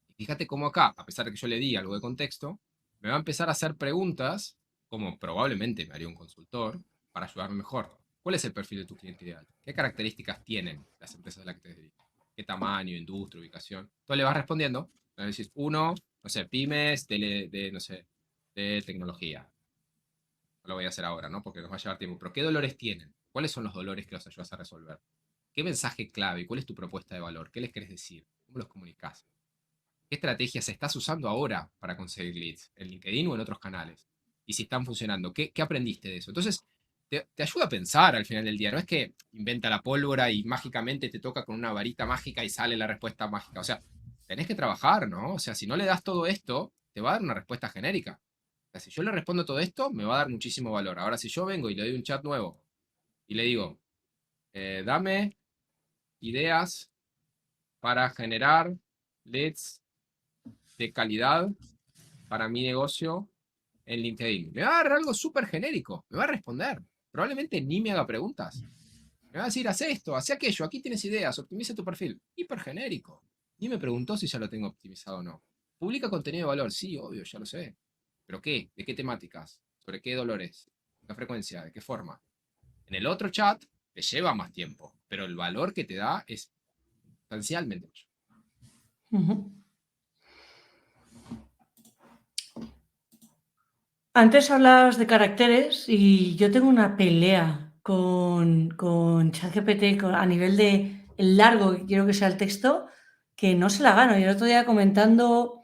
Y fíjate cómo acá, a pesar de que yo le di algo de contexto, me va a empezar a hacer preguntas, como probablemente me haría un consultor, para ayudarme mejor. ¿Cuál es el perfil de tu cliente ideal? ¿Qué características tienen las empresas a las que te dedicas? ¿Qué tamaño, industria, ubicación? Entonces le vas respondiendo. Le decís, uno, no sé, pymes no sé, de tecnología. No lo voy a hacer ahora, ¿no? Porque nos va a llevar tiempo. Pero ¿qué dolores tienen? ¿Cuáles son los dolores que los ayudas a resolver? ¿Qué mensaje clave? ¿Cuál es tu propuesta de valor? ¿Qué les querés decir? ¿Cómo los comunicas? ¿Qué estrategias estás usando ahora para conseguir leads? ¿En LinkedIn o en otros canales? Y si están funcionando, ¿qué aprendiste de eso? Entonces, te ayuda a pensar al final del día. No es que inventa la pólvora y mágicamente te toca con una varita mágica y sale la respuesta mágica. O sea, tenés que trabajar, ¿no? O sea, si no le das todo esto, te va a dar una respuesta genérica. O sea, si yo le respondo todo esto, me va a dar muchísimo valor. Ahora, si yo vengo y le doy un chat nuevo y le digo, dame ideas para generar leads de calidad para mi negocio en LinkedIn. Me va a dar algo súper genérico. Me va a responder. Probablemente ni me haga preguntas. Me va a decir, haz esto, haz aquello, aquí tienes ideas, optimiza tu perfil. Hiper genérico. Ni me preguntó si ya lo tengo optimizado o no. ¿Publica contenido de valor? Sí, obvio, ya lo sé. ¿Pero qué? ¿De qué temáticas? ¿Sobre qué dolores? ¿De qué frecuencia? ¿De qué forma? En el otro chat te lleva más tiempo, pero el valor que te da es sustancialmente mayor. Ujú. Antes hablabas de caracteres y yo tengo una pelea con ChatGPT a nivel de el largo que quiero que sea el texto, que no se la gano. Y el otro día comentando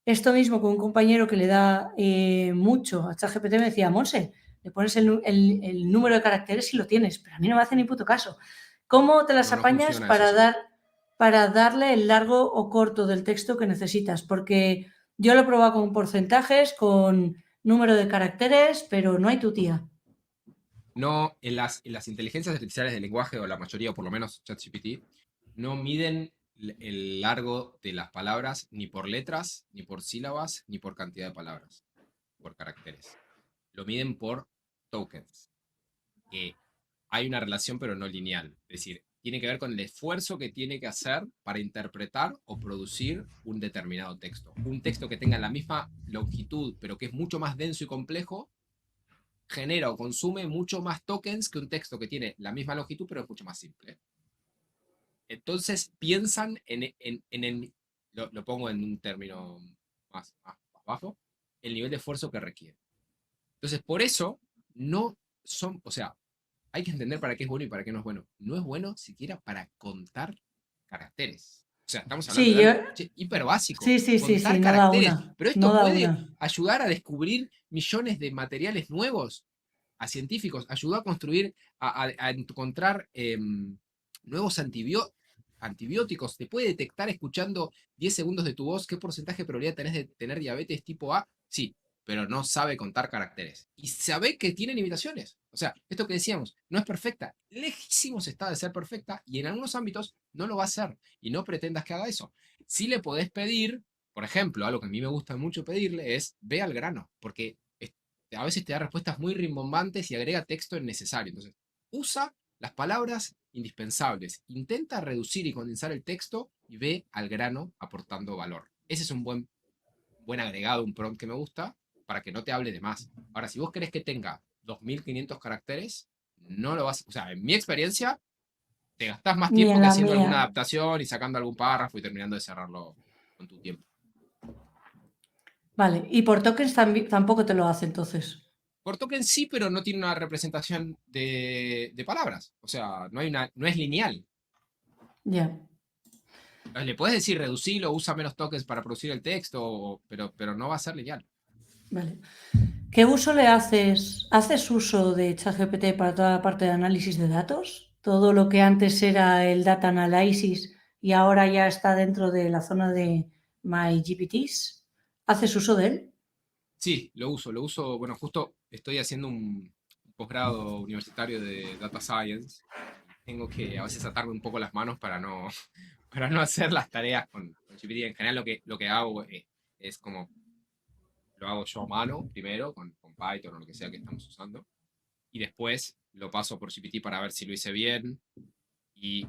esto mismo con un compañero que le da mucho a ChatGPT me decía, Monse, le pones el número de caracteres y lo tienes, pero a mí no me hace ni puto caso. ¿Cómo te las No, no apañas funciona eso así. para darle el largo o corto del texto que necesitas? Porque yo lo he probado con porcentajes, con número de caracteres, pero no hay tu tía. No, en las inteligencias artificiales del lenguaje, o la mayoría, o por lo menos ChatGPT, no miden el largo de las palabras ni por letras, ni por sílabas, ni por cantidad de palabras, por caracteres. Lo miden por tokens, que hay una relación pero no lineal. Es decir, tiene que ver con el esfuerzo que tiene que hacer para interpretar o producir un determinado texto. Un texto que tenga la misma longitud, pero que es mucho más denso y complejo, genera o consume mucho más tokens que un texto que tiene la misma longitud, pero es mucho más simple. Entonces piensan en el, lo pongo en un término más bajo, el nivel de esfuerzo que requiere. Entonces, por eso, no son, o sea, hay que entender para qué es bueno y para qué no es bueno. No es bueno siquiera para contar caracteres. O sea, estamos hablando Sí, de yo, algo hiper básico, sí, sí, sí, sí, contar no da caracteres. una, Pero no esto da puede una. ayudar a descubrir millones de materiales nuevos a científicos, ayudó a construir, a encontrar nuevos antibióticos, te puede detectar escuchando 10 segundos de tu voz qué porcentaje de probabilidad tenés de tener diabetes tipo A, sí, pero no sabe contar caracteres. Y sabe que tiene limitaciones. O sea, esto que decíamos, no es perfecta, lejísimos está de ser perfecta y en algunos ámbitos no lo va a hacer y no pretendas que haga eso. Si le podés pedir, por ejemplo, algo que a mí me gusta mucho pedirle es, ve al grano, porque a veces te da respuestas muy rimbombantes y agrega texto innecesario. Entonces, usa las palabras indispensables, intenta reducir y condensar el texto y ve al grano aportando valor. Ese es un buen agregado, un prompt que me gusta, para que no te hable de más. Ahora, si vos querés que tenga 2500 caracteres, no lo vas, o sea, en mi experiencia, te gastás más Ni tiempo en que la haciendo mía. alguna adaptación y sacando algún párrafo y terminando de cerrarlo con tu tiempo. Vale, y por tokens tampoco te lo hace entonces. Por token sí, pero no tiene una representación de palabras. O sea, no es lineal. Ya, Le puedes decir reducirlo, usa menos tokens para producir el texto, pero no va a ser lineal. vale. ¿Qué uso le haces? ¿Haces uso de ChatGPT para toda la parte de análisis de datos? Todo lo que antes era el data analysis y ahora ya está dentro de la zona de MyGPTs. ¿Haces uso de él? Sí, lo uso, bueno, justo estoy haciendo un posgrado universitario de Data Science y tengo que a veces atarme un poco las manos para no, para no hacer las tareas con GPT. En general lo que hago es como, lo hago yo a mano primero, con Python o lo que sea que estamos usando, y después lo paso por GPT para ver si lo hice bien y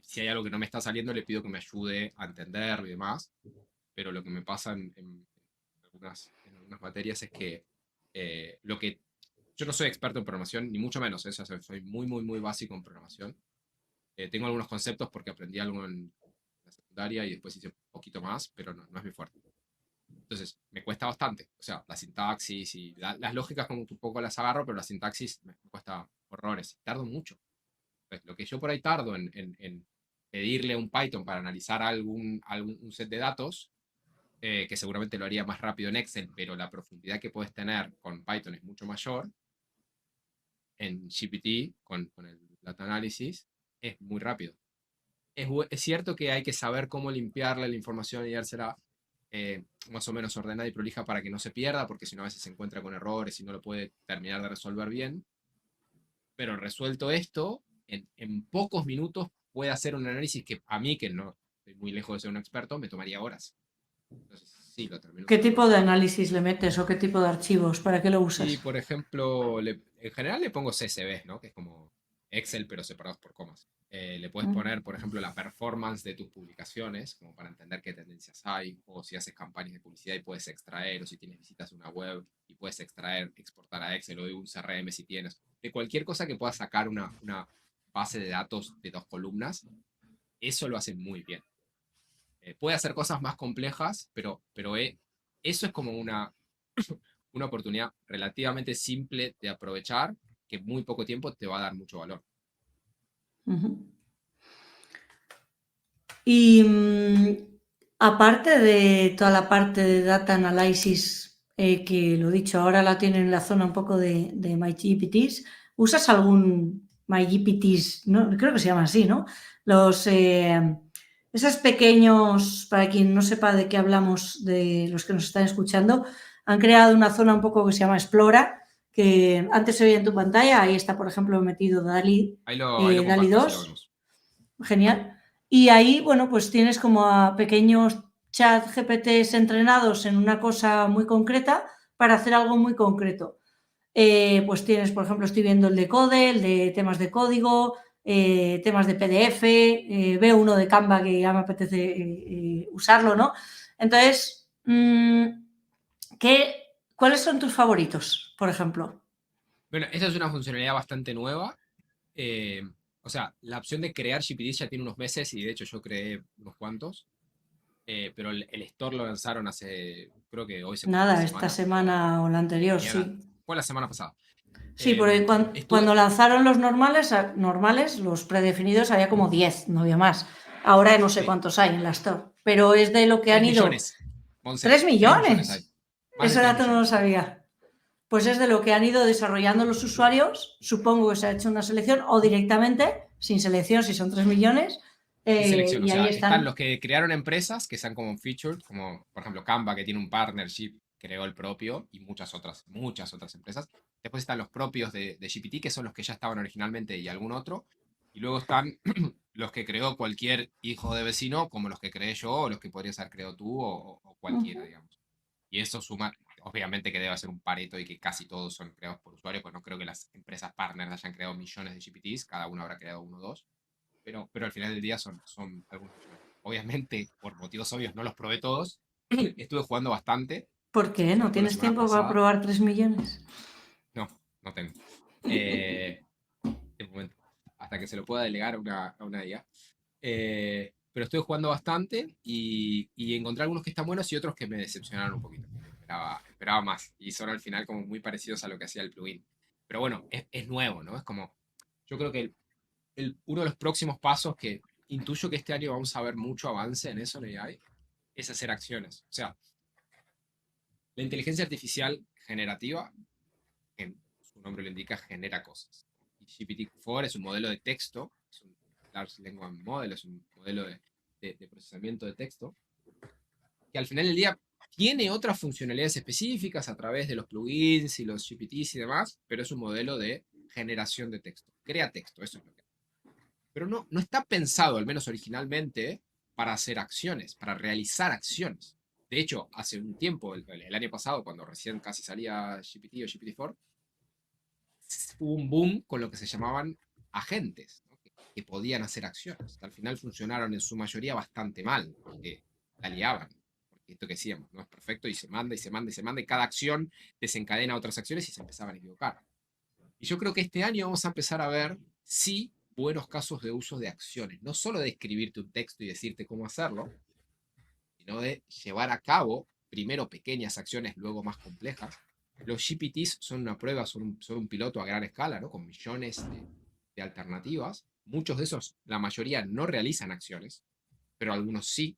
si hay algo que no me está saliendo le pido que me ayude a entenderlo y demás, pero lo que me pasa en algunas materias es que lo que yo no soy experto en programación, ni mucho menos, soy muy, muy, muy básico en programación. Tengo algunos conceptos porque aprendí algo en la secundaria y después hice un poquito más, pero no es mi fuerte. Entonces, me cuesta bastante. O sea, la sintaxis y las lógicas como que un poco las agarro, pero la sintaxis me cuesta horrores. Tardo mucho. Pues, lo que yo por ahí tardo en pedirle a un Python para analizar un set de datos, que seguramente lo haría más rápido en Excel, pero la profundidad que puedes tener con Python es mucho mayor. En GPT, con el data analysis, es muy rápido. Es cierto que hay que saber cómo limpiarle la información y dársela. más o menos ordenada y prolija para que no se pierda, porque si no a veces se encuentra con errores y no lo puede terminar de resolver bien. Pero resuelto esto, en pocos minutos puede hacer un análisis que a mí, que no estoy muy lejos de ser un experto, me tomaría horas. Entonces, sí, lo termino ¿Qué usando tipo de bastante. análisis le metes o qué tipo de archivos? ¿Para qué lo Y, usas? por ejemplo, en general le pongo CSV, ¿no? Que es como Excel, pero separados por comas. Le puedes poner, Mm. por ejemplo, la performance de tus publicaciones, como para entender qué tendencias hay, o si haces campañas de publicidad y puedes extraer, o si tienes visitas a una web y puedes extraer, exportar a Excel o de un CRM si tienes. De cualquier cosa que pueda sacar una base de datos de 2 columnas, eso lo hace muy bien. Puede hacer cosas más complejas, pero eso es como una oportunidad relativamente simple de aprovechar, que en muy poco tiempo te va a dar mucho valor. Ujú. Y aparte de toda la parte de data analysis, que lo dicho, ahora la tienen en la zona un poco de MyGPTs, ¿usas algún MyGPTs? ¿No? Creo que se llama así, ¿no? Los, esos pequeños, para quien no sepa de qué hablamos, de los que nos están escuchando, han creado una zona un poco que se llama Explora, que antes se veía en tu pantalla, ahí está, por ejemplo, metido DALI, Ahí lo DALI comparto, así lo 2. vemos. Genial. Y ahí, bueno, pues tienes como a pequeños chat GPTs entrenados en una cosa muy concreta para hacer algo muy concreto. Pues tienes, por ejemplo, estoy viendo el de Code, el de temas de código, temas de PDF, veo uno de Canva que ya me apetece usarlo, ¿no? Entonces, ¿qué, ¿cuáles son tus favoritos, por ejemplo? Bueno, esa es una funcionalidad bastante nueva. Eh, o sea, la opción de crear GPTs ya tiene unos meses y de hecho yo creé unos cuantos. Pero el store lo lanzaron hace, creo que hoy se cumple una Nada, esta semana. semana o la anterior, Y sí. ahora, fue la semana pasada. Sí, porque cuando Estuve, lanzaron los normales, los predefinidos, había como 10, no había más. Ahora no sé sí, cuántos hay en la Store, pero es de lo que 3 han ido. millones, Monse, 3 3 millones hay. millones. Más de Ese 3 dato no lo millones. sabía. Pues es de lo que han ido desarrollando los usuarios. Supongo que se ha hecho una selección o directamente, sin selección, si son 3 millones, Sin selección, o y ahí sea, están los están. que crearon empresas que sean como featured, como por ejemplo Canva, que tiene un partnership, creó el propio, y muchas otras empresas. Después están los propios de GPT, que son los que ya estaban originalmente y algún otro. Y luego están los que creó cualquier hijo de vecino, como los que creé yo, o los que podrías haber creado tú, o cualquiera, digamos. Y eso suma, obviamente que debe ser un pareto y que casi todos son creados por usuarios, pues no creo que las empresas partners hayan creado millones de GPTs, cada uno habrá creado uno o dos, pero al final del día son algunos millones. Obviamente, por motivos obvios, no los probé todos. Estuve jugando bastante, ¿Por qué? ¿No sobre todo la tienes semana tiempo para pasada. probar 3 millones? No, no tengo. Eh, de momento, hasta que se lo pueda delegar a una IA. Pero estuve jugando bastante y encontré algunos que están buenos y otros que me decepcionaron un poquito. Esperaba más y son al final como muy parecidos a lo que hacía el plugin. Pero bueno, es nuevo, ¿no? Es como, yo creo que uno de los próximos pasos que intuyo que este año vamos a ver mucho avance en eso en AI es hacer acciones. O sea, la inteligencia artificial generativa, en su nombre lo indica, genera cosas. Y GPT-4 es un modelo de texto, es un Large Language Model, es un modelo de procesamiento de texto, que al final del día tiene otras funcionalidades específicas a través de los plugins y los GPTs y demás, pero es un modelo de generación de texto. Crea texto, eso es lo que pero no está pensado, al menos originalmente, para hacer acciones, para realizar acciones. De hecho, hace un tiempo, el año pasado, cuando recién casi salía GPT o GPT-4, hubo un boom con lo que se llamaban agentes, ¿no? que podían hacer acciones. Al final funcionaron en su mayoría bastante mal, porque la liaban. Porque esto que decíamos, no es perfecto y se manda y se manda y se manda, y cada acción desencadena otras acciones y se empezaban a equivocar. Y yo creo que este año vamos a empezar a ver, sí, buenos casos de uso de acciones, no solo de escribirte un texto y decirte cómo hacerlo, sino de llevar a cabo primero pequeñas acciones, luego más complejas. Los GPTs son una prueba, son un piloto a gran escala, ¿no? Con millones de alternativas. Muchos de esos, la mayoría no realizan acciones, pero algunos sí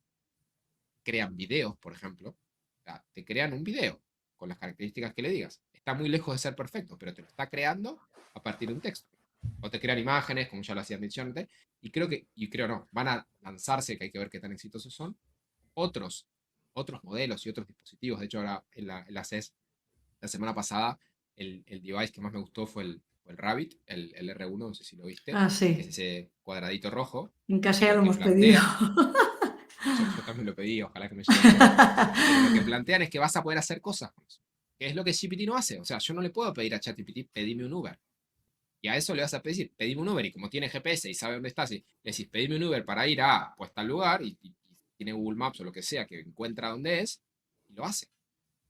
crean videos, por ejemplo. O sea, te crean un video con las características que le digas. Está muy lejos de ser perfecto, pero te lo está creando a partir de un texto. O te crean imágenes, como ya lo hacían antes, y creo no, van a lanzarse, que hay que ver qué tan exitosos son. Otros otros modelos y otros dispositivos. De hecho, ahora en la CES, la semana pasada, el device que más me gustó fue el Rabbit, el R1, no sé si lo viste, Ah, que es sí. ese cuadradito rojo, En casa que ya lo lo que hemos pedido. plantean, yo también lo pedí, ojalá que me llegue pronto, pero lo que plantean es que vas a poder hacer cosas con eso, que es lo que GPT no hace. O sea, yo no le puedo pedir a ChatGPT, pedime un Uber. Y a eso le vas a pedir, pedime un Uber, y como tiene GPS y sabe dónde estás, y le decís, pedime un Uber para ir a pues tal lugar, y tiene Google Maps o lo que sea, que encuentra dónde es, y lo hace.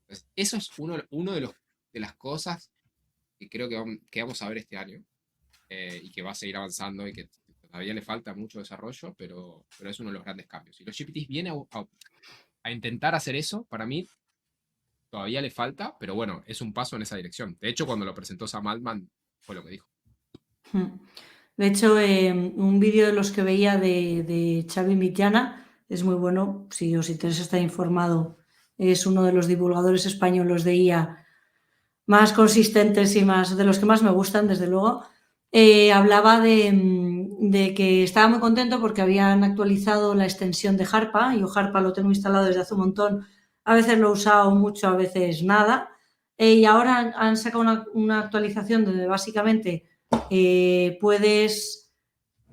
Entonces, eso es uno de las cosas que creo que vamos a ver este año, y que va a seguir avanzando y que todavía le falta mucho desarrollo, pero es uno de los grandes cambios. Y los GPTs vienen a intentar hacer eso, para mí todavía le falta, pero bueno, es un paso en esa dirección. De hecho, cuando lo presentó Sam Altman, fue lo que dijo. De hecho, un vídeo de los que veía de Xavi Mitjana es muy bueno, si os interesa estar informado, es uno de los divulgadores españoles de IA más consistentes y más de los que más me gustan, desde luego. Hablaba de que estaba muy contento porque habían actualizado la extensión de Harpa. Yo Harpa lo tengo instalado desde hace un montón, a veces lo he usado mucho, a veces nada. Y ahora han sacado una actualización donde básicamente puedes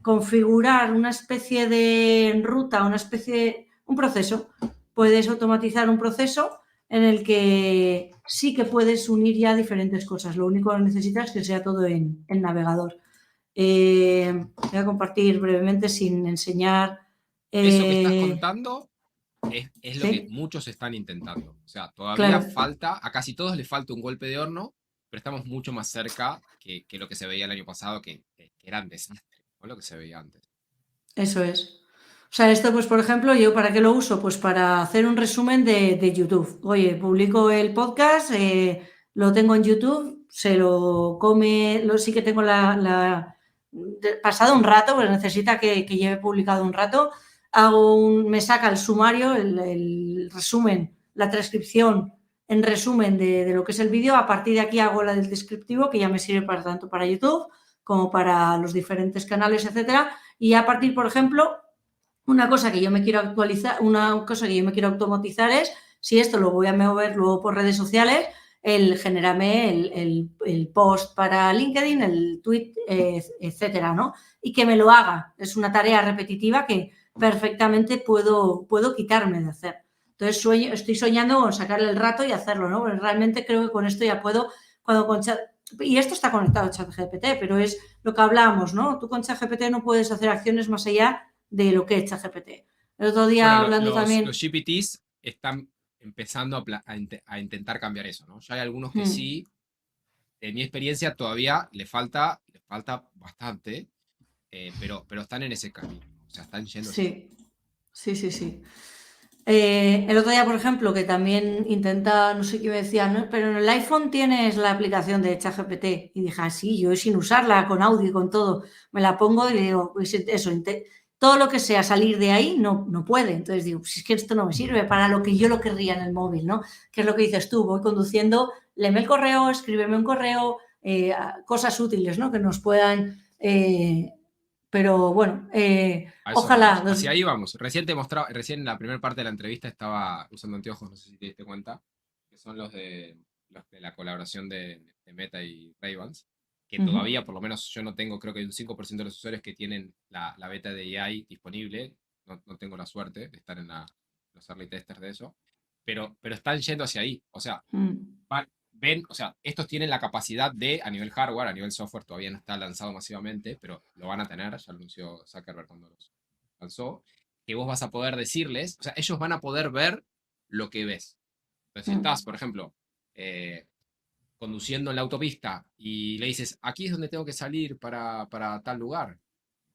configurar una especie de ruta, un proceso. Puedes automatizar un proceso en el que sí que puedes unir ya diferentes cosas. Lo único que necesitas es que sea todo en navegador. Voy a compartir brevemente sin enseñar. Eso que estás contando es lo que Sí, muchos están intentando. O sea, todavía claro, falta, a casi todos les falta un golpe de horno, pero estamos mucho más cerca que lo que se veía el año pasado, que eran desastres, ¿no? Lo que se veía antes. eso es. O sea, esto, pues, por ejemplo, ¿yo para qué lo uso? Pues para hacer un resumen de YouTube. Oye, publico el podcast, lo tengo en YouTube, se lo come, sí que tengo pasado un rato, pues necesita que lleve publicado un rato, me saca el sumario, el resumen, la transcripción en resumen de lo que es el vídeo. A partir de aquí hago la del descriptivo, que ya me sirve para tanto para YouTube como para los diferentes canales, etcétera. Y a partir, por ejemplo, una cosa que yo me quiero actualizar, una cosa que yo me quiero automatizar es, si esto lo voy a mover luego por redes sociales, el generarme el post para LinkedIn, el tweet, etcétera, ¿no? Y que me lo haga. Es una tarea repetitiva que perfectamente puedo quitarme de hacer. Entonces estoy soñando con sacarle el rato y hacerlo, ¿no? Porque realmente creo que con esto ya puedo, cuando con y esto está conectado a ChatGPT, pero es lo que hablamos, ¿no? Tú con ChatGPT no puedes hacer acciones más allá de lo que es ChatGPT. El otro día Bueno, hablando los también. GPTs están empezando a intentar cambiar eso, ¿no? Ya hay algunos que sí. En mi experiencia todavía le falta bastante, pero están en ese camino. O sea, están yendo hacia ahí. Sí, sí, sí, sí. El otro día, por ejemplo, que también intenta, no sé qué me decía, ¿no? Pero en el iPhone tienes la aplicación de ChatGPT. Y dije, ah, sí, yo sin usarla, con audio y con todo, me la pongo y le digo, pues eso, todo lo que sea salir de ahí no puede. Entonces digo, pues es que esto no me sirve para lo que yo lo querría en el móvil, ¿no? Que es lo que dices tú, voy conduciendo, léeme el correo, escríbeme un correo, cosas útiles, ¿no? Que nos puedan. Pero bueno, A eso ojalá. vamos. Hacia ahí vamos. Recién en la primera parte de la entrevista estaba usando anteojos, no sé si te diste cuenta, que son los de la colaboración de Meta y Ray-Bans, que Uh-huh. todavía, por lo menos yo no tengo, creo que hay un 5% de los usuarios que tienen la beta de AI disponible. No tengo la suerte de estar en los early testers de eso, pero están yendo hacia ahí. O sea, ven, o sea, estos tienen la capacidad de, a nivel hardware, a nivel software todavía no está lanzado masivamente, pero lo van a tener, ya lo anunció Zuckerberg cuando los lanzó, que vos vas a poder decirles, o sea, ellos van a poder ver lo que ves. Entonces, si estás, por ejemplo, eh, conduciendo en la autopista y le dices, aquí es donde tengo que salir para tal lugar,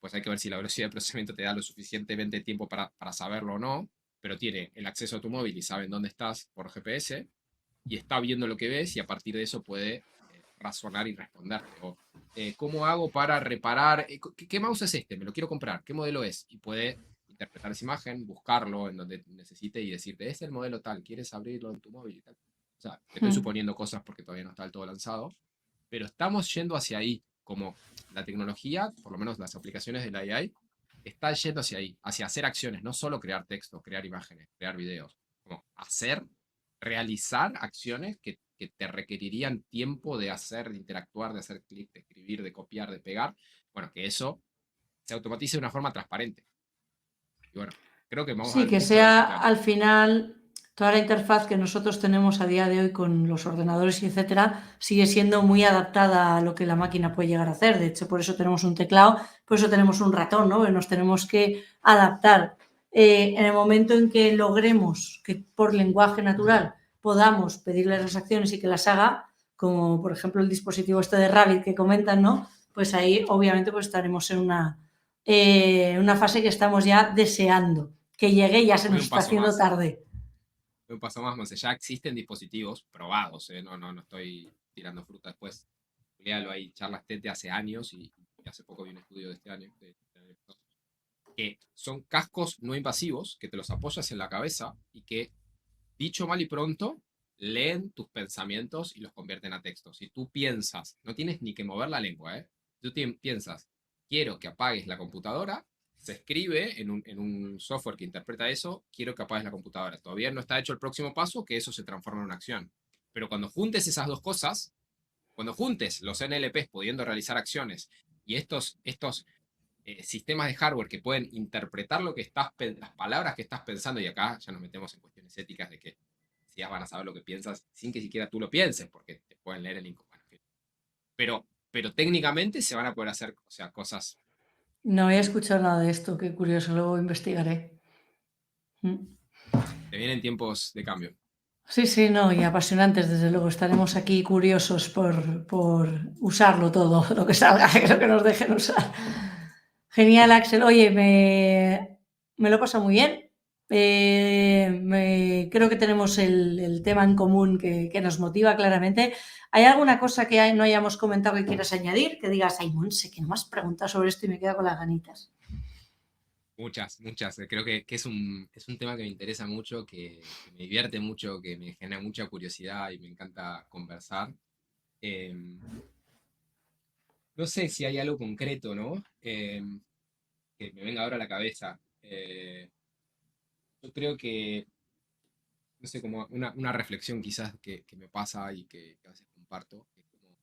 pues hay que ver si la velocidad de procesamiento te da lo suficientemente tiempo para saberlo o no, pero tiene el acceso a tu móvil y saben dónde estás por GPS, y está viendo lo que ves, y a partir de eso puede razonar y responderte. O, ¿cómo hago para reparar? ¿Qué mouse es este? Me lo quiero comprar. ¿Qué modelo es? Y puede interpretar esa imagen, buscarlo en donde necesite y decirte, es el modelo tal, ¿quieres abrirlo en tu móvil y tal? O sea, te estoy suponiendo cosas porque todavía no está del todo lanzado, pero estamos yendo hacia ahí, como la tecnología, por lo menos las aplicaciones de la AI, están yendo hacia ahí, hacia hacer acciones, no solo crear texto, crear imágenes, crear videos. como realizar acciones que te requerirían tiempo de hacer, de interactuar, de hacer clic, de escribir, de copiar, de pegar. Bueno, que eso se automatice de una forma transparente. Y bueno, creo que vamos a Sí, ver que mucho de sea eso este año. al final toda la interfaz que nosotros tenemos a día de hoy con los ordenadores y etcétera, sigue siendo muy adaptada a lo que la máquina puede llegar a hacer. De hecho, por eso tenemos un teclado, por eso tenemos un ratón, ¿no? Que nos tenemos que adaptar. En el momento en que logremos que por lenguaje natural podamos pedirle las acciones y que las haga, como por ejemplo el dispositivo este de Rabbit que comentan, ¿no? Pues ahí obviamente pues estaremos en una fase que estamos ya deseando que llegue y ya se Voy nos un está paso haciendo más. tarde. Voy un paso más. No sé, ya existen dispositivos probados, ¿eh? No estoy tirando fruta después. Léalo, hay charlas TED hace años y hace poco vi un estudio de este año. Que son cascos no invasivos que te los apoyas en la cabeza y que, dicho mal y pronto, leen tus pensamientos y los convierten a texto. Si tú piensas, no tienes ni que mover la lengua, ¿eh? Tú piensas, quiero que apagues la computadora, se escribe en un software que interpreta eso, quiero que apagues la computadora. Todavía no está hecho el próximo paso, que eso se transforma en una acción. Pero cuando juntes esas dos cosas, cuando juntes los NLPs pudiendo realizar acciones y estos sistemas de hardware que pueden interpretar lo que las palabras que estás pensando, y acá ya nos metemos en cuestiones éticas de que si ya van a saber lo que piensas sin que siquiera tú lo pienses, porque te pueden leer el incompatible. Pero técnicamente se van a poder hacer, o sea, cosas. No he escuchado nada de esto, qué curioso, luego investigaré. Te vienen tiempos de cambio. Sí, sí, no, y apasionantes, desde luego. Estaremos aquí curiosos por usarlo todo, lo que salga, lo que nos dejen usar. Genial, Axel. Oye, me lo he pasado muy bien. Creo que tenemos el tema en común que nos motiva claramente. ¿Hay alguna cosa que no hayamos comentado que quieras añadir? Que digas, ay, Monse, que no me has preguntado sobre esto y me quedo con las ganitas. Muchas, muchas. Creo que es un tema que me interesa mucho, que me divierte mucho, que me genera mucha curiosidad y me encanta conversar. Eh, no sé si hay algo concreto, ¿no? Que me venga ahora a la cabeza. Yo creo que, no sé, como una reflexión quizás que me pasa y que a veces comparto, es como,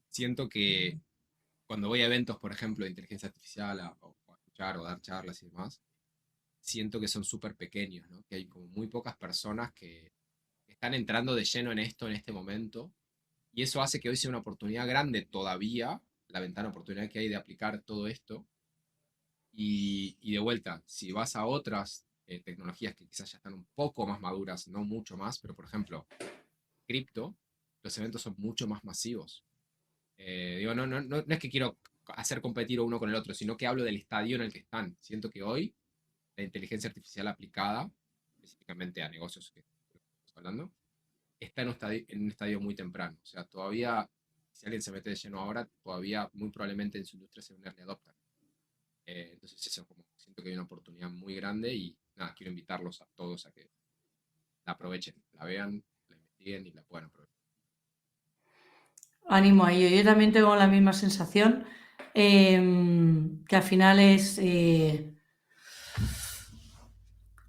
siento que cuando voy a eventos, por ejemplo, de inteligencia artificial, o a escuchar o dar charlas y demás, siento que son súper pequeños, ¿no? Que hay como muy pocas personas que están entrando de lleno en esto en este momento, y eso hace que hoy sea una oportunidad grande todavía, la ventana de oportunidad que hay de aplicar todo esto. Y de vuelta, si vas a otras tecnologías que quizás ya están un poco más maduras, no mucho más, pero por ejemplo, cripto, los eventos son mucho más masivos. Digo, no es que quiero hacer competir uno con el otro, sino que hablo del estadio en el que están. Siento que hoy la inteligencia artificial aplicada, específicamente a negocios que estamos hablando, está en un estadio muy temprano. O sea, todavía, si alguien se mete de lleno ahora, todavía muy probablemente en su industria sea un early adopter. Entonces eso, como siento que hay una oportunidad muy grande y nada, quiero invitarlos a todos a que la aprovechen, la vean, la investiguen y la puedan aprovechar. Ánimo a ello. Yo también tengo la misma sensación, que al final es...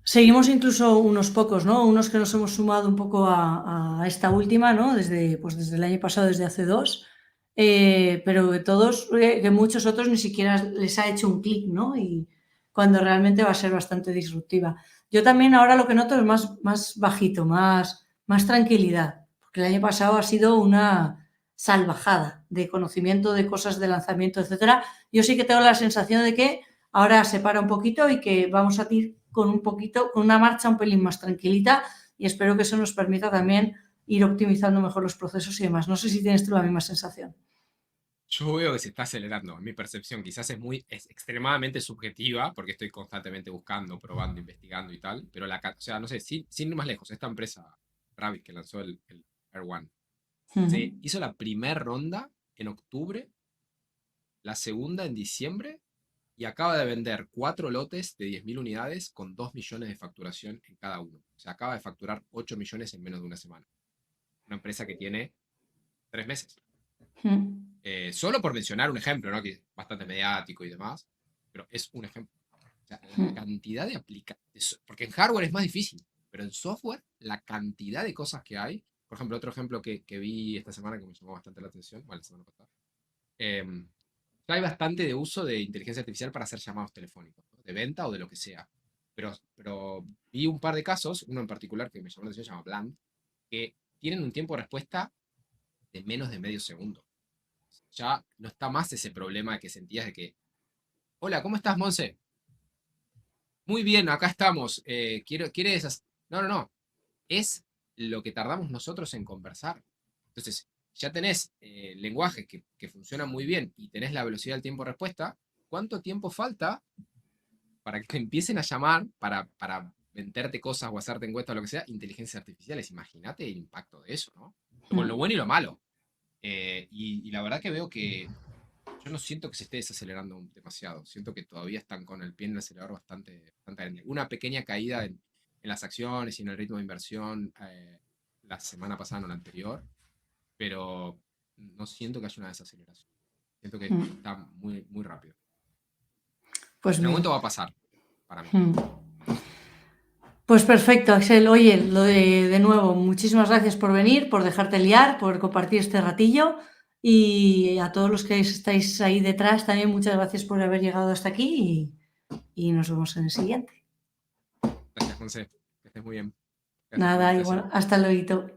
seguimos incluso unos pocos, ¿no? Unos que nos hemos sumado un poco a esta última, ¿no? Desde el año pasado, desde hace dos, pero que todos, que muchos otros ni siquiera les ha hecho un clic, ¿no? Y cuando realmente va a ser bastante disruptiva. Yo también ahora lo que noto es más bajito, más tranquilidad, porque el año pasado ha sido una salvajada de conocimiento de cosas de lanzamiento, etcétera. Yo sí que tengo la sensación de que ahora se para un poquito y que vamos a ir con una marcha un pelín más tranquilita, y espero que eso nos permita también ir optimizando mejor los procesos y demás. No sé si tienes tú la misma sensación. Yo veo que se está acelerando, en mi percepción, quizás es extremadamente subjetiva, porque estoy constantemente buscando, probando, investigando y tal, pero o sea, no sé, sin ir más lejos, esta empresa, Rabbit, que lanzó el Air One, se hizo la primera ronda en octubre, la segunda en diciembre, y acaba de vender 4 lotes de 10.000 unidades con 2 millones de facturación en cada uno. O sea, acaba de facturar 8 millones en menos de una semana. Una empresa que tiene 3 meses. Solo por mencionar un ejemplo, ¿no? Que es bastante mediático y demás, pero es un ejemplo. O sea, la cantidad de aplicaciones, porque en hardware es más difícil, Pero en software, la cantidad de cosas que hay, por ejemplo, otro ejemplo que vi esta semana que me llamó bastante la atención, bueno, la semana pasada, ya hay bastante de uso de inteligencia artificial para hacer llamados telefónicos, ¿no? De venta o de lo que sea. Pero vi un par de casos, uno en particular que me llamó la atención, se llama Bland, que tienen un tiempo de respuesta de menos de medio segundo. Ya no está más ese problema que sentías de que, hola, ¿cómo estás, Monse? Muy bien, acá estamos. ¿Quieres? No, no, no. Es lo que tardamos nosotros en conversar. Entonces, ya tenés lenguaje que funciona muy bien y tenés la velocidad del tiempo de respuesta. ¿Cuánto tiempo falta para que empiecen a llamar para venderte cosas o hacerte encuestas o lo que sea, inteligencias artificiales? Imagínate el impacto de eso, ¿no? Con lo bueno y lo malo. Y la verdad que veo que yo no siento que se esté desacelerando demasiado. Siento que todavía están con el pie en el acelerador bastante grande. Una pequeña caída en las acciones y en el ritmo de inversión la semana pasada, no la anterior, pero no siento que haya una desaceleración. Siento que está muy, muy rápido. Pues En algún mira. momento va a pasar, para mí. Pues perfecto, Axel. Oye, de nuevo, muchísimas gracias por venir, por dejarte liar, por compartir este ratillo. Y a todos los que estáis ahí detrás, también muchas gracias por haber llegado hasta aquí y nos vemos en el siguiente. Gracias, Monse. Que estés muy bien. Gracias por la Nada, invitación. igual, hasta luego.